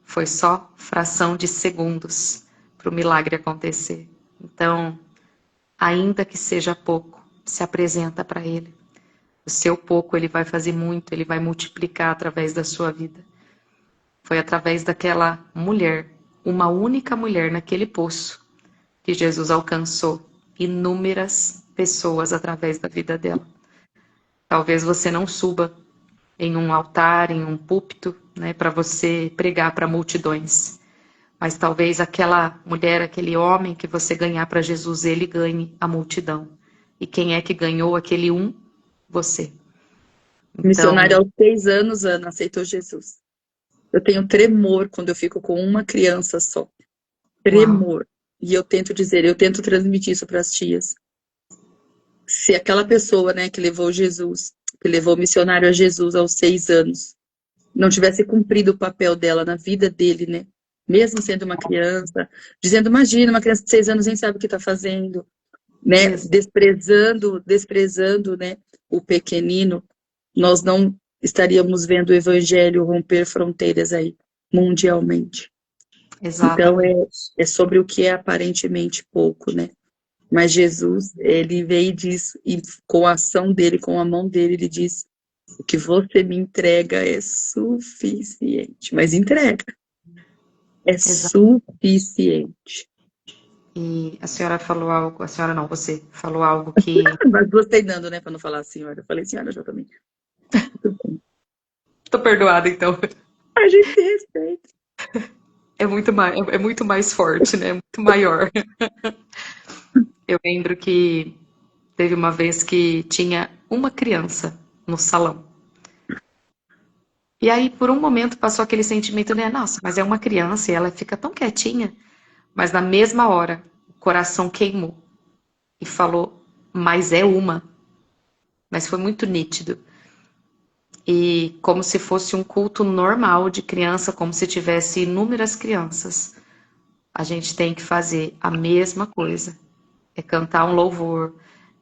Foi só fração de segundos para o milagre acontecer. Então, ainda que seja pouco, se apresenta para ele. O seu pouco ele vai fazer muito, ele vai multiplicar através da sua vida. Foi através daquela mulher, uma única mulher naquele poço, que Jesus alcançou inúmeras pessoas através da vida dela. Talvez você não suba em um altar, em um púlpito, né, para você pregar para multidões. Mas talvez aquela mulher, aquele homem que você ganhar para Jesus, ele ganhe a multidão. E quem é que ganhou aquele um? Você. Missionária Então, aos 6 anos, Ana, aceitou Jesus. Eu tenho tremor quando eu fico com uma criança só. uau, Tremor. E eu tento transmitir isso para as tias. Se aquela pessoa, né, que levou Jesus, que levou o missionário a Jesus aos 6 anos, não tivesse cumprido o papel dela na vida dele, né? Mesmo sendo uma criança, dizendo, imagina, uma criança de 6 anos nem sabe o que está fazendo, né? Desprezando, né, o pequenino, nós não estaríamos vendo o evangelho romper fronteiras aí, mundialmente. Então, exatamente. é sobre o que é aparentemente pouco, né? Mas Jesus, ele veio e diz, e com a ação dele, com a mão dele, ele diz, o que você me entrega é suficiente. Mas entrega. é suficiente. E a senhora falou algo, a senhora não, você falou algo que Mas gostei dando, né, para não falar senhora. Eu falei senhora já também. tô perdoada, então. A gente se respeita. É muito mais forte, né? É muito maior. Eu lembro que teve uma vez que tinha uma criança no salão. E aí, por um momento, passou aquele sentimento, né? Nossa, mas é uma criança e ela fica tão quietinha. Mas na mesma hora, o coração queimou e falou, mas é uma. Mas foi muito nítido. E como se fosse um culto normal de criança, como se tivesse inúmeras crianças. A gente tem que fazer a mesma coisa. É cantar um louvor,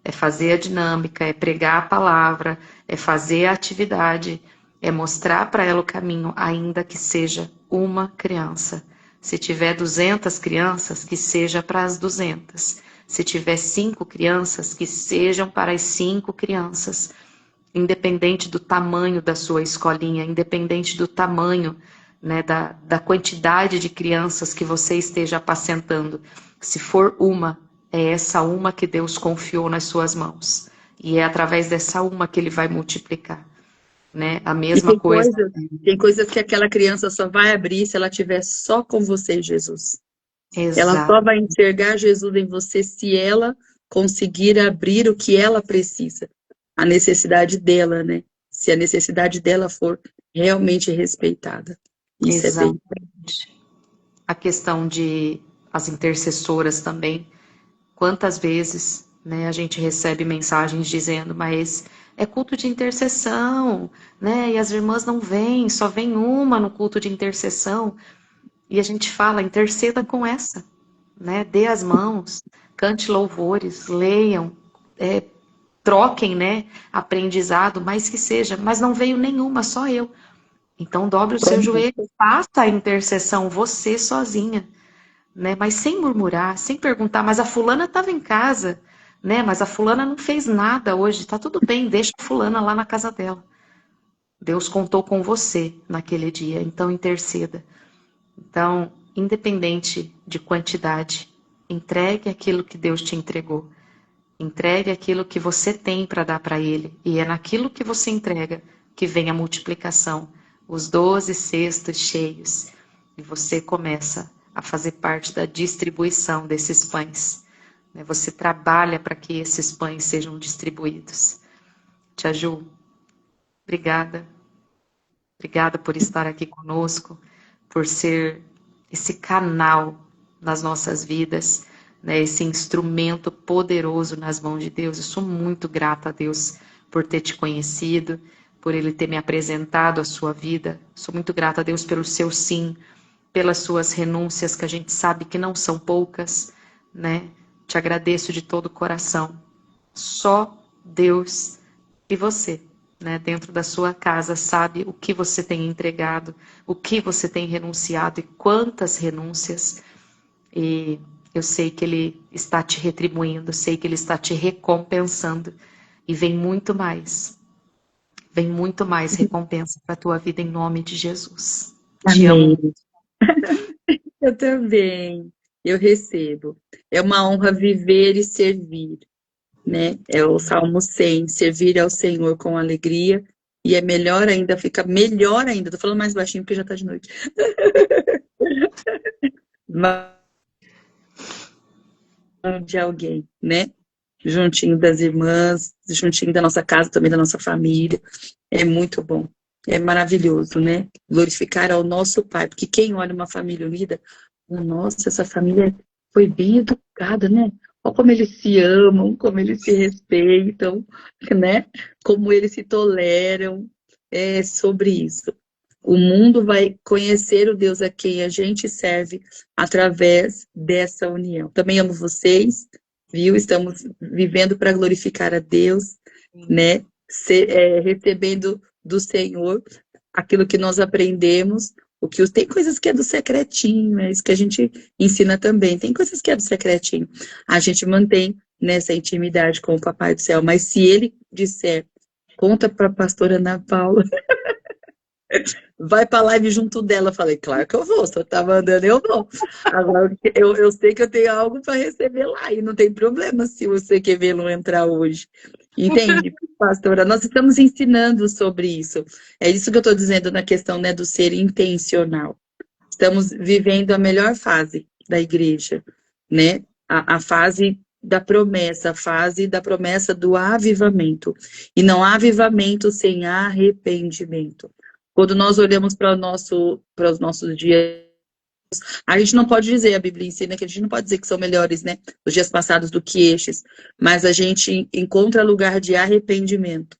é fazer a dinâmica, é pregar a palavra, é fazer a atividade, é mostrar para ela o caminho, ainda que seja uma criança. Se tiver 200 crianças, que seja para as 200. Se tiver 5 crianças, que sejam para as 5 crianças. Independente do tamanho da sua escolinha, independente do tamanho, né, da quantidade de crianças que você esteja apacentando. Se for uma, é essa uma que Deus confiou nas suas mãos. E é através dessa uma que Ele vai multiplicar. Né? A E mesma coisa. tem coisas que aquela criança só vai abrir se ela estiver só com você, Jesus. Ela Exato. só vai enxergar Jesus em você se ela conseguir abrir o que ela precisa. A necessidade dela, né? Se a necessidade dela for realmente respeitada. Isso é bem. Exatamente. A questão de as intercessoras também. Quantas vezes, né, a gente recebe mensagens dizendo, mas é culto de intercessão, né? E as irmãs não vêm, só vem uma no culto de intercessão. E a gente fala, interceda com essa, né? Dê as mãos, cante louvores, leiam, troquem, né? Aprendizado, mais que seja, mas não veio nenhuma, só eu. Então dobre o seu joelho, faça a intercessão você sozinha, né? Mas sem murmurar, sem perguntar, mas a fulana estava em casa, né? Mas a fulana não fez nada hoje, tá tudo bem, deixa a fulana lá na casa dela. Deus contou com você naquele dia, então interceda. Então, independente de quantidade, entregue aquilo que Deus te entregou. Entregue aquilo que você tem para dar para Ele. E é naquilo que você entrega que vem a multiplicação. Os 12 cestos cheios. E você começa a fazer parte da distribuição desses pães. Você trabalha para que esses pães sejam distribuídos. Tia Ju, obrigada. Obrigada por estar aqui conosco, por ser esse canal nas nossas vidas, né, esse instrumento poderoso nas mãos de Deus. Eu sou muito grata a Deus por ter te conhecido, por Ele ter me apresentado a sua vida. Sou muito grata a Deus pelo seu sim, pelas suas renúncias, que a gente sabe que não são poucas, né? Te agradeço de todo o coração. Só Deus e você, né, dentro da sua casa, sabe o que você tem entregado, o que você tem renunciado e quantas renúncias. E eu sei que Ele está te retribuindo, sei que Ele está te recompensando. E vem muito mais. Vem muito mais recompensa para a tua vida em nome de Jesus. Te Amém. amo. Eu também. Eu recebo. É uma honra viver e servir, né? É o Salmo 100, servir ao Senhor com alegria. E é melhor ainda, fica melhor ainda. Tô falando mais baixinho porque já tá de noite. De alguém, né? Juntinho das irmãs, juntinho da nossa casa, também da nossa família. É muito bom. É maravilhoso, né? Glorificar ao nosso Pai, porque quem olha uma família unida, nossa, essa família foi bem educada, né? Olha como eles se amam, como eles se respeitam, né? Como eles se toleram. É sobre isso. O mundo vai conhecer o Deus a quem a gente serve através dessa união. Também amo vocês, viu? Estamos vivendo para glorificar a Deus, né? Recebendo do Senhor aquilo que nós aprendemos. Tem coisas que é do secretinho, é isso que a gente ensina também. Tem coisas que é do secretinho. A gente mantém nessa intimidade com o Papai do Céu, mas se ele disser, conta para a pastora Ana Paula, Vai pra live junto dela. Falei, claro que eu vou. Se eu tá mandando, eu vou. Agora, eu sei que eu tenho algo para receber lá. E não tem problema se você quer vê-lo entrar hoje. Entende, pastora? Nós estamos ensinando sobre isso. É isso que eu estou dizendo na questão, né, do ser intencional. Estamos vivendo a melhor fase da igreja, né? A fase da promessa, a fase da promessa do avivamento. E não há avivamento sem arrependimento. Quando nós olhamos para os nossos dias, a gente não pode dizer, a Bíblia ensina que a gente não pode dizer que são melhores, né, os dias passados do que estes, mas a gente encontra lugar de arrependimento.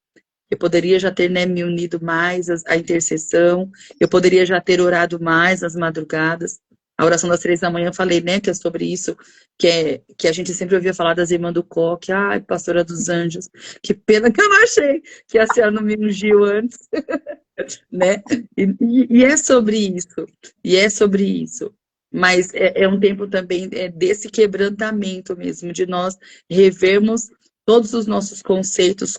Eu poderia já ter, né, me unido mais à intercessão, eu poderia já ter orado mais às madrugadas. A oração das 3 da manhã, eu falei, né, que é sobre isso, que a gente sempre ouvia falar das irmãs do Coque, ai, pastora dos anjos, que pena que eu não achei que a senhora não me ungiu antes, né? E é sobre isso, e é sobre isso. Mas é um tempo também desse quebrantamento mesmo, de nós revermos todos os nossos conceitos,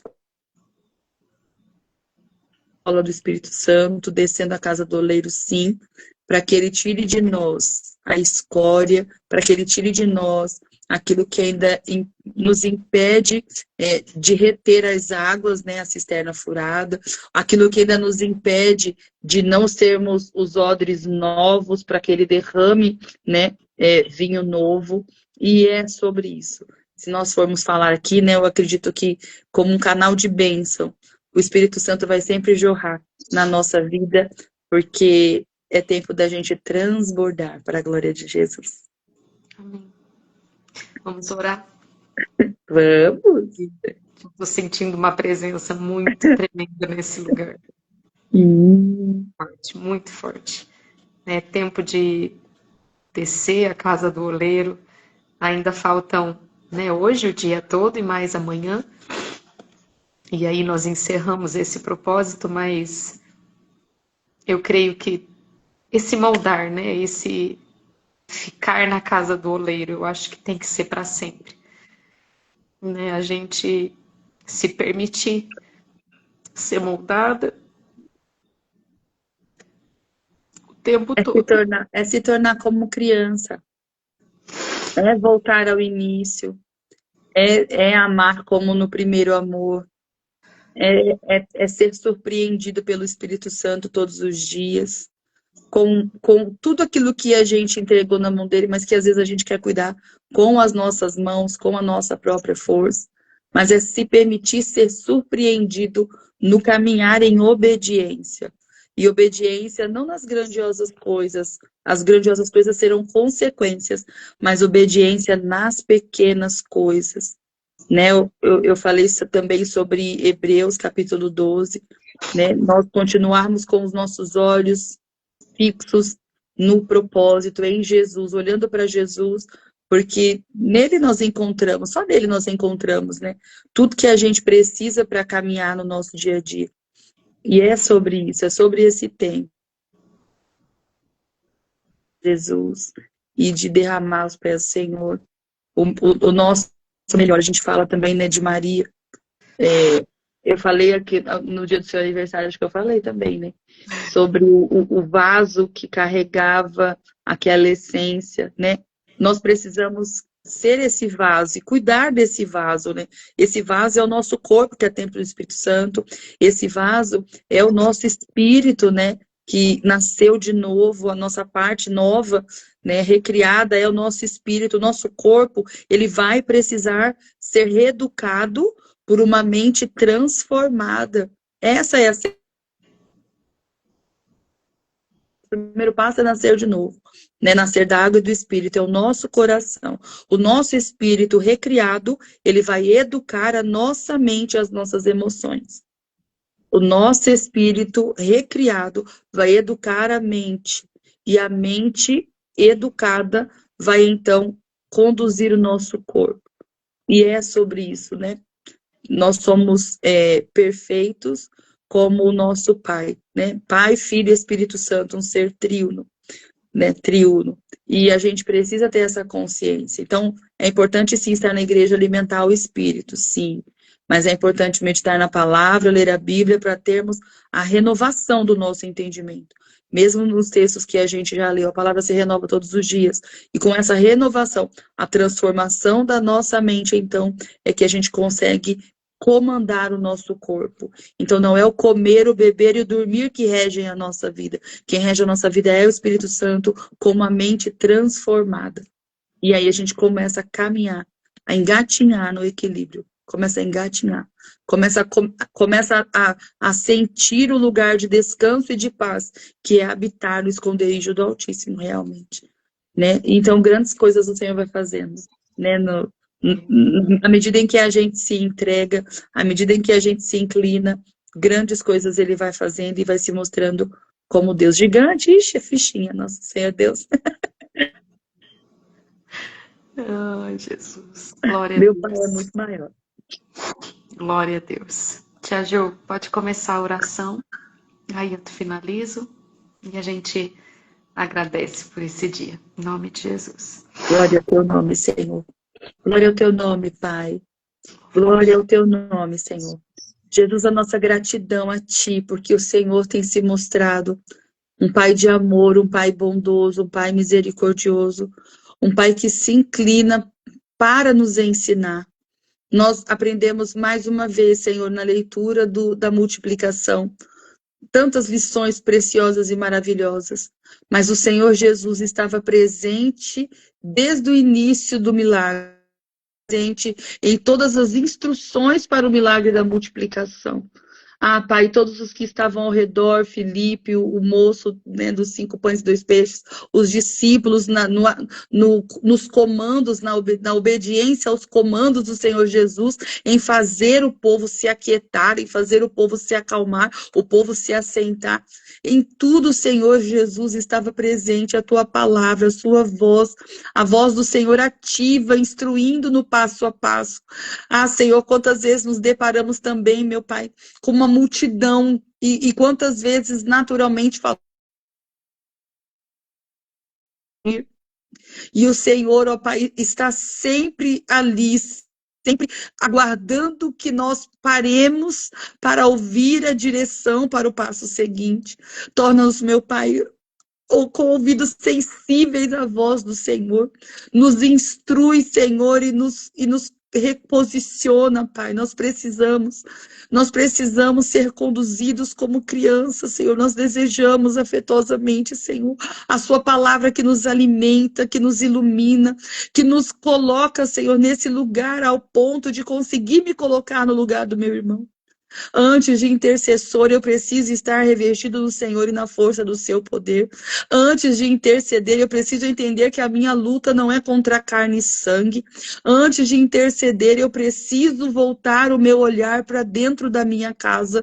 do Espírito Santo, descendo a casa do oleiro, sim, para que ele tire de nós a escória, para que ele tire de nós aquilo que ainda nos impede de reter as águas, né, a cisterna furada, aquilo que ainda nos impede de não sermos os odres novos, para que ele derrame, né, vinho novo, e é sobre isso. Se nós formos falar aqui, né, eu acredito que como um canal de bênção, o Espírito Santo vai sempre jorrar na nossa vida, porque é tempo da gente transbordar para a glória de Jesus. Amém. Vamos orar? Vamos! Estou sentindo uma presença muito tremenda nesse lugar. Forte, muito forte. É tempo de descer a casa do oleiro. Ainda faltam, né, hoje o dia todo e mais amanhã. E aí nós encerramos esse propósito, mas eu creio que esse moldar, né, esse ficar na casa do oleiro, eu acho que tem que ser para sempre. Né, a gente se permitir ser moldada o tempo todo. Se tornar como criança. É voltar ao início. É amar como no primeiro amor. É ser surpreendido pelo Espírito Santo todos os dias. Com tudo aquilo que a gente entregou na mão dele, mas que às vezes a gente quer cuidar com as nossas mãos, com a nossa própria força. Mas é se permitir ser surpreendido no caminhar em obediência. E obediência não nas grandiosas coisas. As grandiosas coisas serão consequências, mas obediência nas pequenas coisas. Né? Eu falei também sobre Hebreus, capítulo 12. Né? Nós continuarmos com os nossos olhos fixos no propósito, em Jesus, olhando para Jesus, porque nele nós encontramos, só nele nós encontramos, né? Tudo que a gente precisa para caminhar no nosso dia a dia. E é sobre isso, é sobre esse tempo. Jesus, e de derramar os pés do Senhor. O nosso melhor, a gente fala também, né, de Maria. Eu falei aqui no dia do seu aniversário, acho que eu falei também, né? Sobre o vaso que carregava aquela essência, né? Nós precisamos ser esse vaso e cuidar desse vaso, né? Esse vaso é o nosso corpo, que é templo do Espírito Santo. Esse vaso é o nosso espírito, né? Que nasceu de novo, a nossa parte nova, né? Recriada é o nosso espírito, o nosso corpo, ele vai precisar ser reeducado por uma mente transformada. Essa é a... O primeiro passo é nascer de novo, né? Nascer da água e do Espírito, é o nosso coração. O nosso espírito recriado, ele vai educar a nossa mente e as nossas emoções. O nosso espírito recriado vai educar a mente. E a mente educada vai, então, conduzir o nosso corpo. E é sobre isso, né? Nós somos perfeitos como o nosso Pai, né? Pai, Filho e Espírito Santo, um ser triuno, né? Triuno. E a gente precisa ter essa consciência. Então, é importante sim estar na igreja, alimentar o Espírito, sim. mas é importante meditar na palavra, ler a Bíblia, para termos a renovação do nosso entendimento. Mesmo nos textos que a gente já leu, a palavra se renova todos os dias. E com essa renovação, a transformação da nossa mente, então, é que a gente consegue comandar o nosso corpo. Então, não é o comer, o beber e o dormir que regem a nossa vida. Quem rege a nossa vida é o Espírito Santo, com uma mente transformada. E aí a gente começa a caminhar, a engatinhar no equilíbrio. Começa a engatinhar. Começa a sentir o lugar de descanso e de paz, que é habitar no esconderijo do Altíssimo, realmente. Né? Então, grandes coisas o Senhor vai fazendo. Né? À medida em que a gente se entrega, à medida em que a gente se inclina, grandes coisas Ele vai fazendo e vai se mostrando como Deus gigante. Ixi, é fichinha, nosso Senhor Deus. Ai, Jesus. Glória a Meu Deus. Pai é muito maior. Glória a Deus. Tia Jo, pode começar a oração, aí eu finalizo e a gente agradece por esse dia. Em nome de Jesus. Glória ao teu nome, Senhor. Glória ao teu nome, Pai. Glória ao teu nome, Senhor. Jesus, a nossa gratidão a Ti, porque o Senhor tem se mostrado um Pai de amor, um Pai bondoso, um Pai misericordioso, um Pai que se inclina para nos ensinar. Nós aprendemos mais uma vez, Senhor, na leitura da multiplicação, tantas lições preciosas e maravilhosas, mas o Senhor Jesus estava presente desde o início do milagre, presente em todas as instruções para o milagre da multiplicação. Ah, Pai, todos os que estavam ao redor, Filipe, o moço, né, dos 5 pães e 2 peixes, os discípulos nos comandos, na obediência aos comandos do Senhor Jesus, em fazer o povo se aquietar, em fazer o povo se acalmar, o povo se assentar. Em tudo o Senhor Jesus estava presente, a Tua palavra, a Sua voz, a voz do Senhor ativa, instruindo no passo a passo. Ah, Senhor, quantas vezes nos deparamos também, meu Pai, com uma multidão, e quantas vezes naturalmente falamos. E o Senhor, ó Pai, está sempre ali, sempre aguardando que nós paremos para ouvir a direção para o passo seguinte. Torna-nos, meu Pai, ou com ouvidos sensíveis à voz do Senhor. Nos instrui, Senhor, e nos reposiciona, Pai. Nós precisamos ser conduzidos como crianças, Senhor. Nós desejamos afetuosamente, Senhor, a Sua palavra que nos alimenta, que nos ilumina, que nos coloca, Senhor, nesse lugar ao ponto de conseguir me colocar no lugar do meu irmão. Antes de intercessor, eu preciso estar revestido do Senhor e na força do seu poder. Antes de interceder, eu preciso entender que a minha luta não é contra carne e sangue. Antes de interceder, eu preciso voltar o meu olhar para dentro da minha casa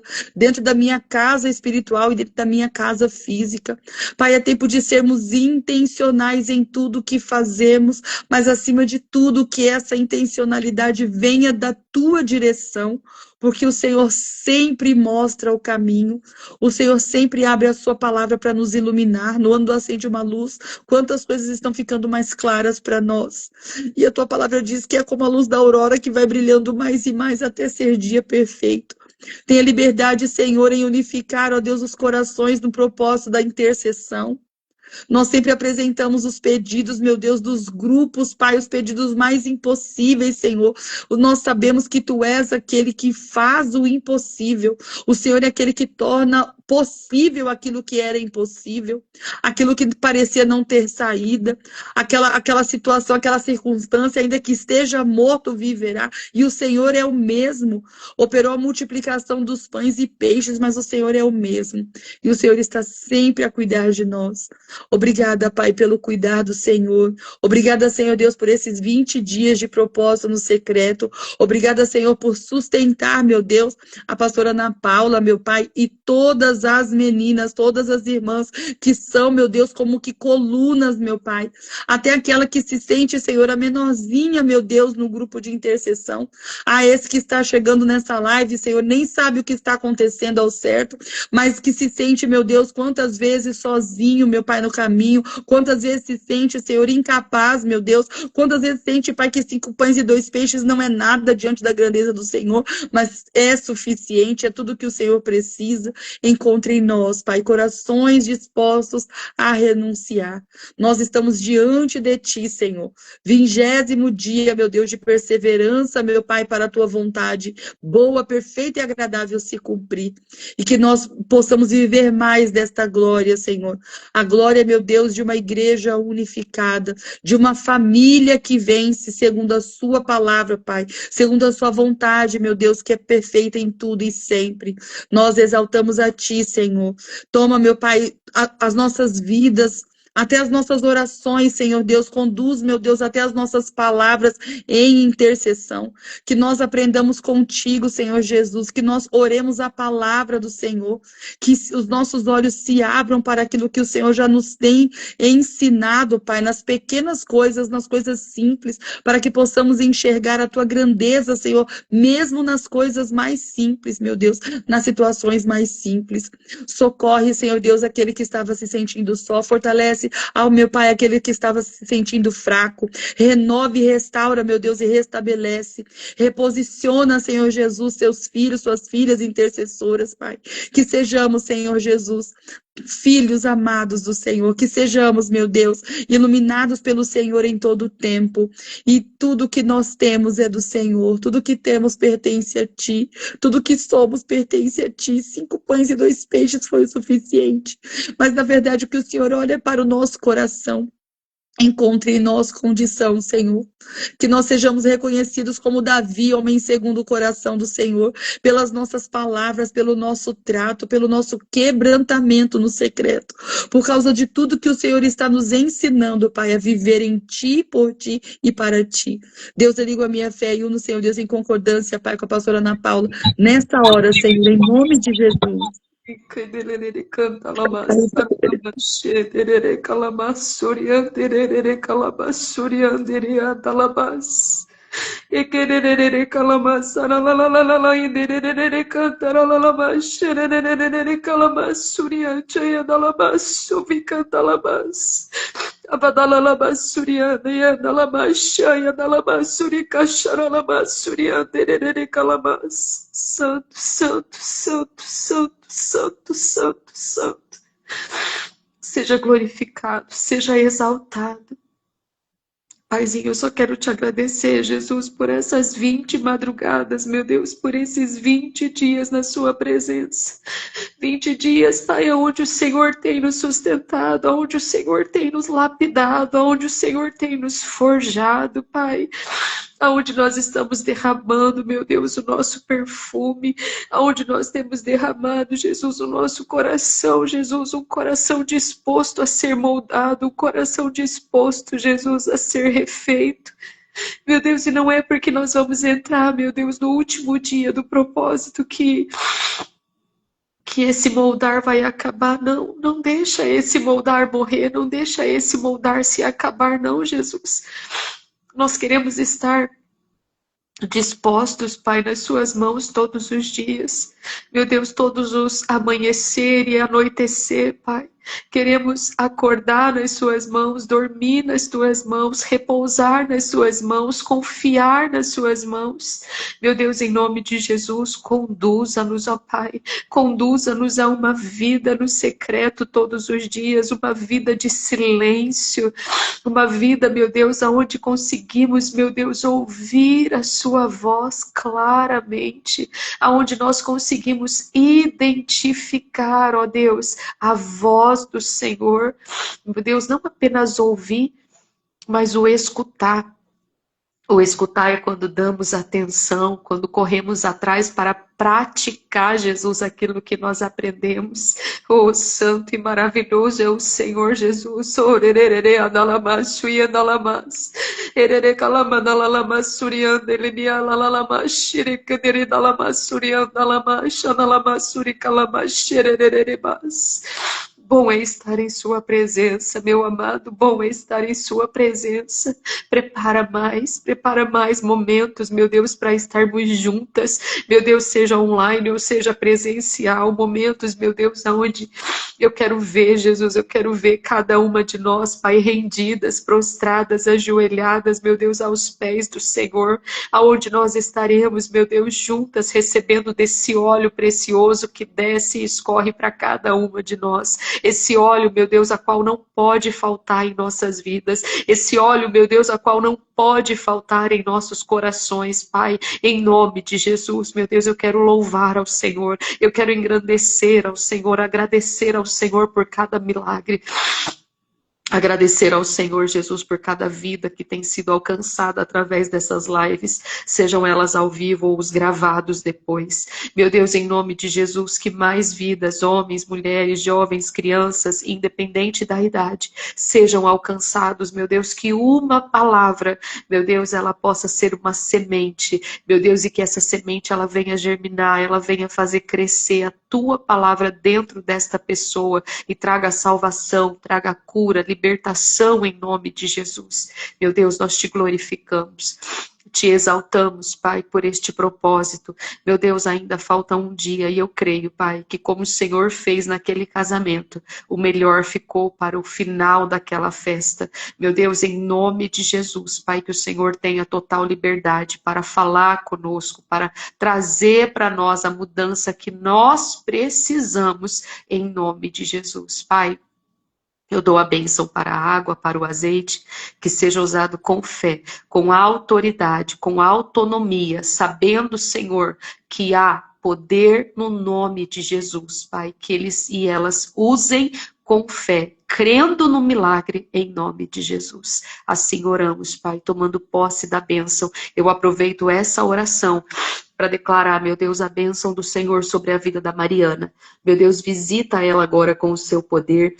espiritual e dentro da minha casa física. Pai, é tempo de sermos intencionais em tudo que fazemos, mas acima de tudo, que essa intencionalidade venha da tua direção, porque o Senhor sempre mostra o caminho, o Senhor sempre abre a sua palavra para nos iluminar, no ano acende uma luz, quantas coisas estão ficando mais claras para nós, e a tua palavra diz que é como a luz da aurora que vai brilhando mais e mais até ser dia perfeito. Tenha liberdade, Senhor, em unificar, ó Deus, os corações no propósito da intercessão. Nós sempre apresentamos os pedidos, meu Deus, dos grupos, Pai, os pedidos mais impossíveis, Senhor. Nós sabemos que Tu és aquele que faz o impossível. O Senhor é aquele que torna possível aquilo que era impossível, aquilo que parecia não ter saída, aquela situação, aquela circunstância, ainda que esteja morto, viverá. E o Senhor é o mesmo. Operou a multiplicação dos pães e peixes, mas o Senhor é o mesmo. E o Senhor está sempre a cuidar de nós. Obrigada, Pai, pelo cuidado, Senhor. Obrigada, Senhor Deus, por esses 20 dias de propósito no secreto. Obrigada, Senhor, por sustentar, meu Deus, a pastora Ana Paula, meu Pai, e todas as meninas, todas as irmãs que são, meu Deus, como que colunas, meu Pai. Até aquela que se sente, Senhor, a menorzinha, meu Deus, no grupo de intercessão. A esse que está chegando nessa live, Senhor, nem sabe o que está acontecendo ao certo, mas que se sente, meu Deus, quantas vezes sozinho, meu Pai, no no caminho, quantas vezes se sente, Senhor, incapaz, meu Deus, quantas vezes sente, Pai, que 5 pães e 2 peixes não é nada diante da grandeza do Senhor, mas é suficiente, é tudo que o Senhor precisa. Encontre em nós, Pai, corações dispostos a renunciar. Nós estamos diante de Ti, Senhor. 20º dia, meu Deus, de perseverança, meu Pai, para a Tua vontade, boa, perfeita e agradável se cumprir. E que nós possamos viver mais desta glória, Senhor. A glória, meu Deus, de uma igreja unificada, de uma família que vence segundo a Sua palavra, Pai, segundo a Sua vontade, meu Deus, que é perfeita em tudo e sempre. Nós exaltamos a Ti, Senhor. Toma, meu Pai, as nossas vidas, até as nossas orações, Senhor Deus, conduz, meu Deus, até as nossas palavras em intercessão. Que nós aprendamos contigo, Senhor Jesus, que nós oremos a palavra do Senhor, que os nossos olhos se abram para aquilo que o Senhor já nos tem ensinado, Pai, nas pequenas coisas, nas coisas simples, para que possamos enxergar a tua grandeza, Senhor, mesmo nas coisas mais simples, meu Deus, nas situações mais simples. Socorre, Senhor Deus, aquele que estava se sentindo só, fortalece ao meu Pai aquele que estava se sentindo fraco, renove e restaura, meu Deus, e restabelece, reposiciona, Senhor Jesus, seus filhos, suas filhas intercessoras, Pai, que sejamos, Senhor Jesus, filhos amados do Senhor, que sejamos, meu Deus, iluminados pelo Senhor em todo o tempo, e tudo que nós temos é do Senhor, tudo que temos pertence a Ti, tudo que somos pertence a Ti. 5 pães e 2 peixes foi o suficiente, mas na verdade o que o Senhor olha é para o nosso coração. Encontre em nós condição, Senhor. Que nós sejamos reconhecidos como Davi, homem segundo o coração do Senhor, pelas nossas palavras, pelo nosso trato, pelo nosso quebrantamento no secreto. Por causa de tudo que o Senhor está nos ensinando, Pai, a viver em Ti, por Ti e para Ti. Deus, eu ligo a minha fé e uno, Senhor Deus, em concordância, Pai, com a pastora Ana Paula, nesta hora, Senhor, em nome de Jesus. Canta lamaçara lamaxê, tererê calamaçurian, tererê calamaçurian, deria talabas. E quererê calamaçara la la la la la, e dererê cantara la la maxê, dererê calamaçurian, cheia da labaço, vi canta labas. Abadala labaçurian, e da labaxaia da labaçuri, caixara labaçurian, tererê calamas. Santo, santo, santo, santo, santo, santo, santo. Seja glorificado, seja exaltado. Paizinho, eu só quero te agradecer, Jesus, por essas 20 madrugadas, meu Deus, por esses 20 dias na sua presença. 20 dias, Pai, onde o Senhor tem nos sustentado, onde o Senhor tem nos lapidado, onde o Senhor tem nos forjado, Pai. Aonde nós estamos derramando, meu Deus, o nosso perfume, aonde nós temos derramado, Jesus, o nosso coração, Jesus, um coração disposto a ser moldado, um coração disposto, Jesus, a ser refeito. Meu Deus, e não é porque nós vamos entrar, meu Deus, no último dia do propósito que esse moldar vai acabar, não, não deixa esse moldar morrer, não deixa esse moldar se acabar, não, Jesus. Nós queremos estar dispostos, Pai, nas suas mãos todos os dias. Meu Deus, todos os amanhecer e anoitecer, Pai. Queremos acordar nas suas mãos, dormir nas tuas mãos, repousar nas suas mãos, confiar nas suas mãos. Meu Deus, em nome de Jesus, conduza-nos, ó Pai. Conduza-nos a uma vida no secreto todos os dias, uma vida de silêncio, uma vida, meu Deus, aonde conseguimos, meu Deus, ouvir a sua voz claramente, aonde nós conseguimos identificar, ó Deus, a voz do Senhor. Meu Deus, não apenas ouvir, mas o escutar. O escutar é quando damos atenção, quando corremos atrás para praticar, Jesus, aquilo que nós aprendemos. Oh, santo e maravilhoso é o Senhor Jesus. Orerere adalamashu e adalamas. Erere kalamadalalamasurianda elemialalamashire kadere dalamasurianda lamasha dalamasuri kalamashire. Bom é estar em sua presença, meu amado, bom é estar em sua presença. Prepara mais momentos, meu Deus, para estarmos juntas. Meu Deus, seja online ou seja presencial, momentos, meu Deus, aonde eu quero ver, Jesus, eu quero ver cada uma de nós, Pai, rendidas, prostradas, ajoelhadas, meu Deus, aos pés do Senhor, aonde nós estaremos, meu Deus, juntas, recebendo desse óleo precioso que desce e escorre para cada uma de nós. Esse óleo, meu Deus, a qual não pode faltar em nossas vidas. Esse óleo, meu Deus, a qual não pode faltar em nossos corações, Pai. Em nome de Jesus, meu Deus, eu quero louvar ao Senhor. Eu quero engrandecer ao Senhor, agradecer ao Senhor por cada milagre. Agradecer ao Senhor Jesus por cada vida que tem sido alcançada através dessas lives, sejam elas ao vivo ou os gravados depois. Meu Deus, em nome de Jesus, que mais vidas, homens, mulheres, jovens, crianças, independente da idade, sejam alcançados, meu Deus, que uma palavra, meu Deus, ela possa ser uma semente, meu Deus, e que essa semente ela venha germinar, ela venha fazer crescer a tua palavra dentro desta pessoa e traga salvação, traga cura, libertação em nome de Jesus. Meu Deus, nós te glorificamos, te exaltamos, Pai, por este propósito. Meu Deus, ainda falta um dia e eu creio, Pai, que como o Senhor fez naquele casamento, o melhor ficou para o final daquela festa. Meu Deus, em nome de Jesus, Pai, que o Senhor tenha total liberdade para falar conosco, para trazer para nós a mudança que nós precisamos em nome de Jesus. Pai, eu dou a bênção para a água, para o azeite, que seja usado com fé, com autoridade, com autonomia, sabendo, Senhor, que há poder no nome de Jesus, Pai, que eles e elas usem com fé, crendo no milagre em nome de Jesus. Assim oramos, Pai, tomando posse da bênção. Eu aproveito essa oração para declarar, meu Deus, a bênção do Senhor sobre a vida da Mariana. Meu Deus, visita ela agora com o seu poder.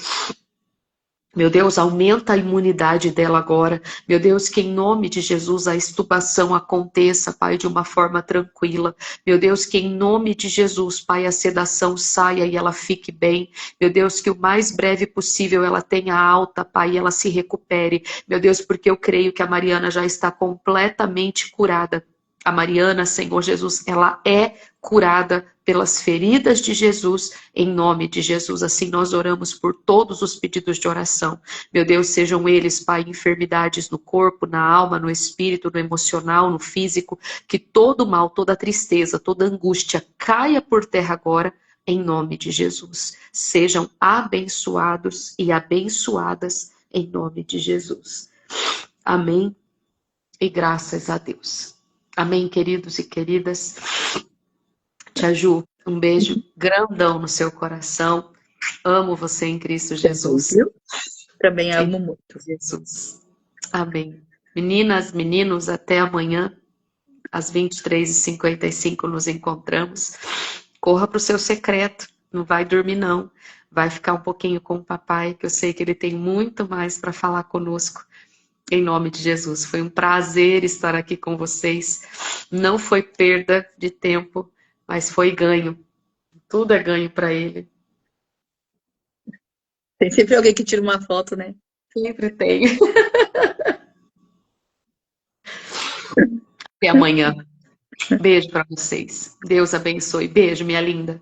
Meu Deus, aumenta a imunidade dela agora. Meu Deus, que em nome de Jesus a extubação aconteça, Pai, de uma forma tranquila. Meu Deus, que em nome de Jesus, Pai, a sedação saia e ela fique bem. Meu Deus, que o mais breve possível ela tenha alta, Pai, e ela se recupere. Meu Deus, porque eu creio que a Mariana já está completamente curada. A Mariana, Senhor Jesus, ela é curada pelas feridas de Jesus, em nome de Jesus. Assim nós oramos por todos os pedidos de oração. Meu Deus, sejam eles, Pai, enfermidades no corpo, na alma, no espírito, no emocional, no físico, que todo mal, toda tristeza, toda angústia caia por terra agora, em nome de Jesus. Sejam abençoados e abençoadas, em nome de Jesus. Amém e graças a Deus. Amém, queridos e queridas. Tia Ju, um beijo grandão no seu coração. Amo você em Cristo Jesus. Também amo muito. Jesus. Amém. Meninas, meninos, até amanhã, às 23h55 nos encontramos. Corra para o seu secreto. Não vai dormir, não. Vai ficar um pouquinho com o papai, que eu sei que ele tem muito mais para falar conosco. Em nome de Jesus. Foi um prazer estar aqui com vocês. Não foi perda de tempo, mas foi ganho. Tudo é ganho para ele. Tem sempre alguém que tira uma foto, né? Sempre tem. Até amanhã. Beijo para vocês. Deus abençoe. Beijo, minha linda.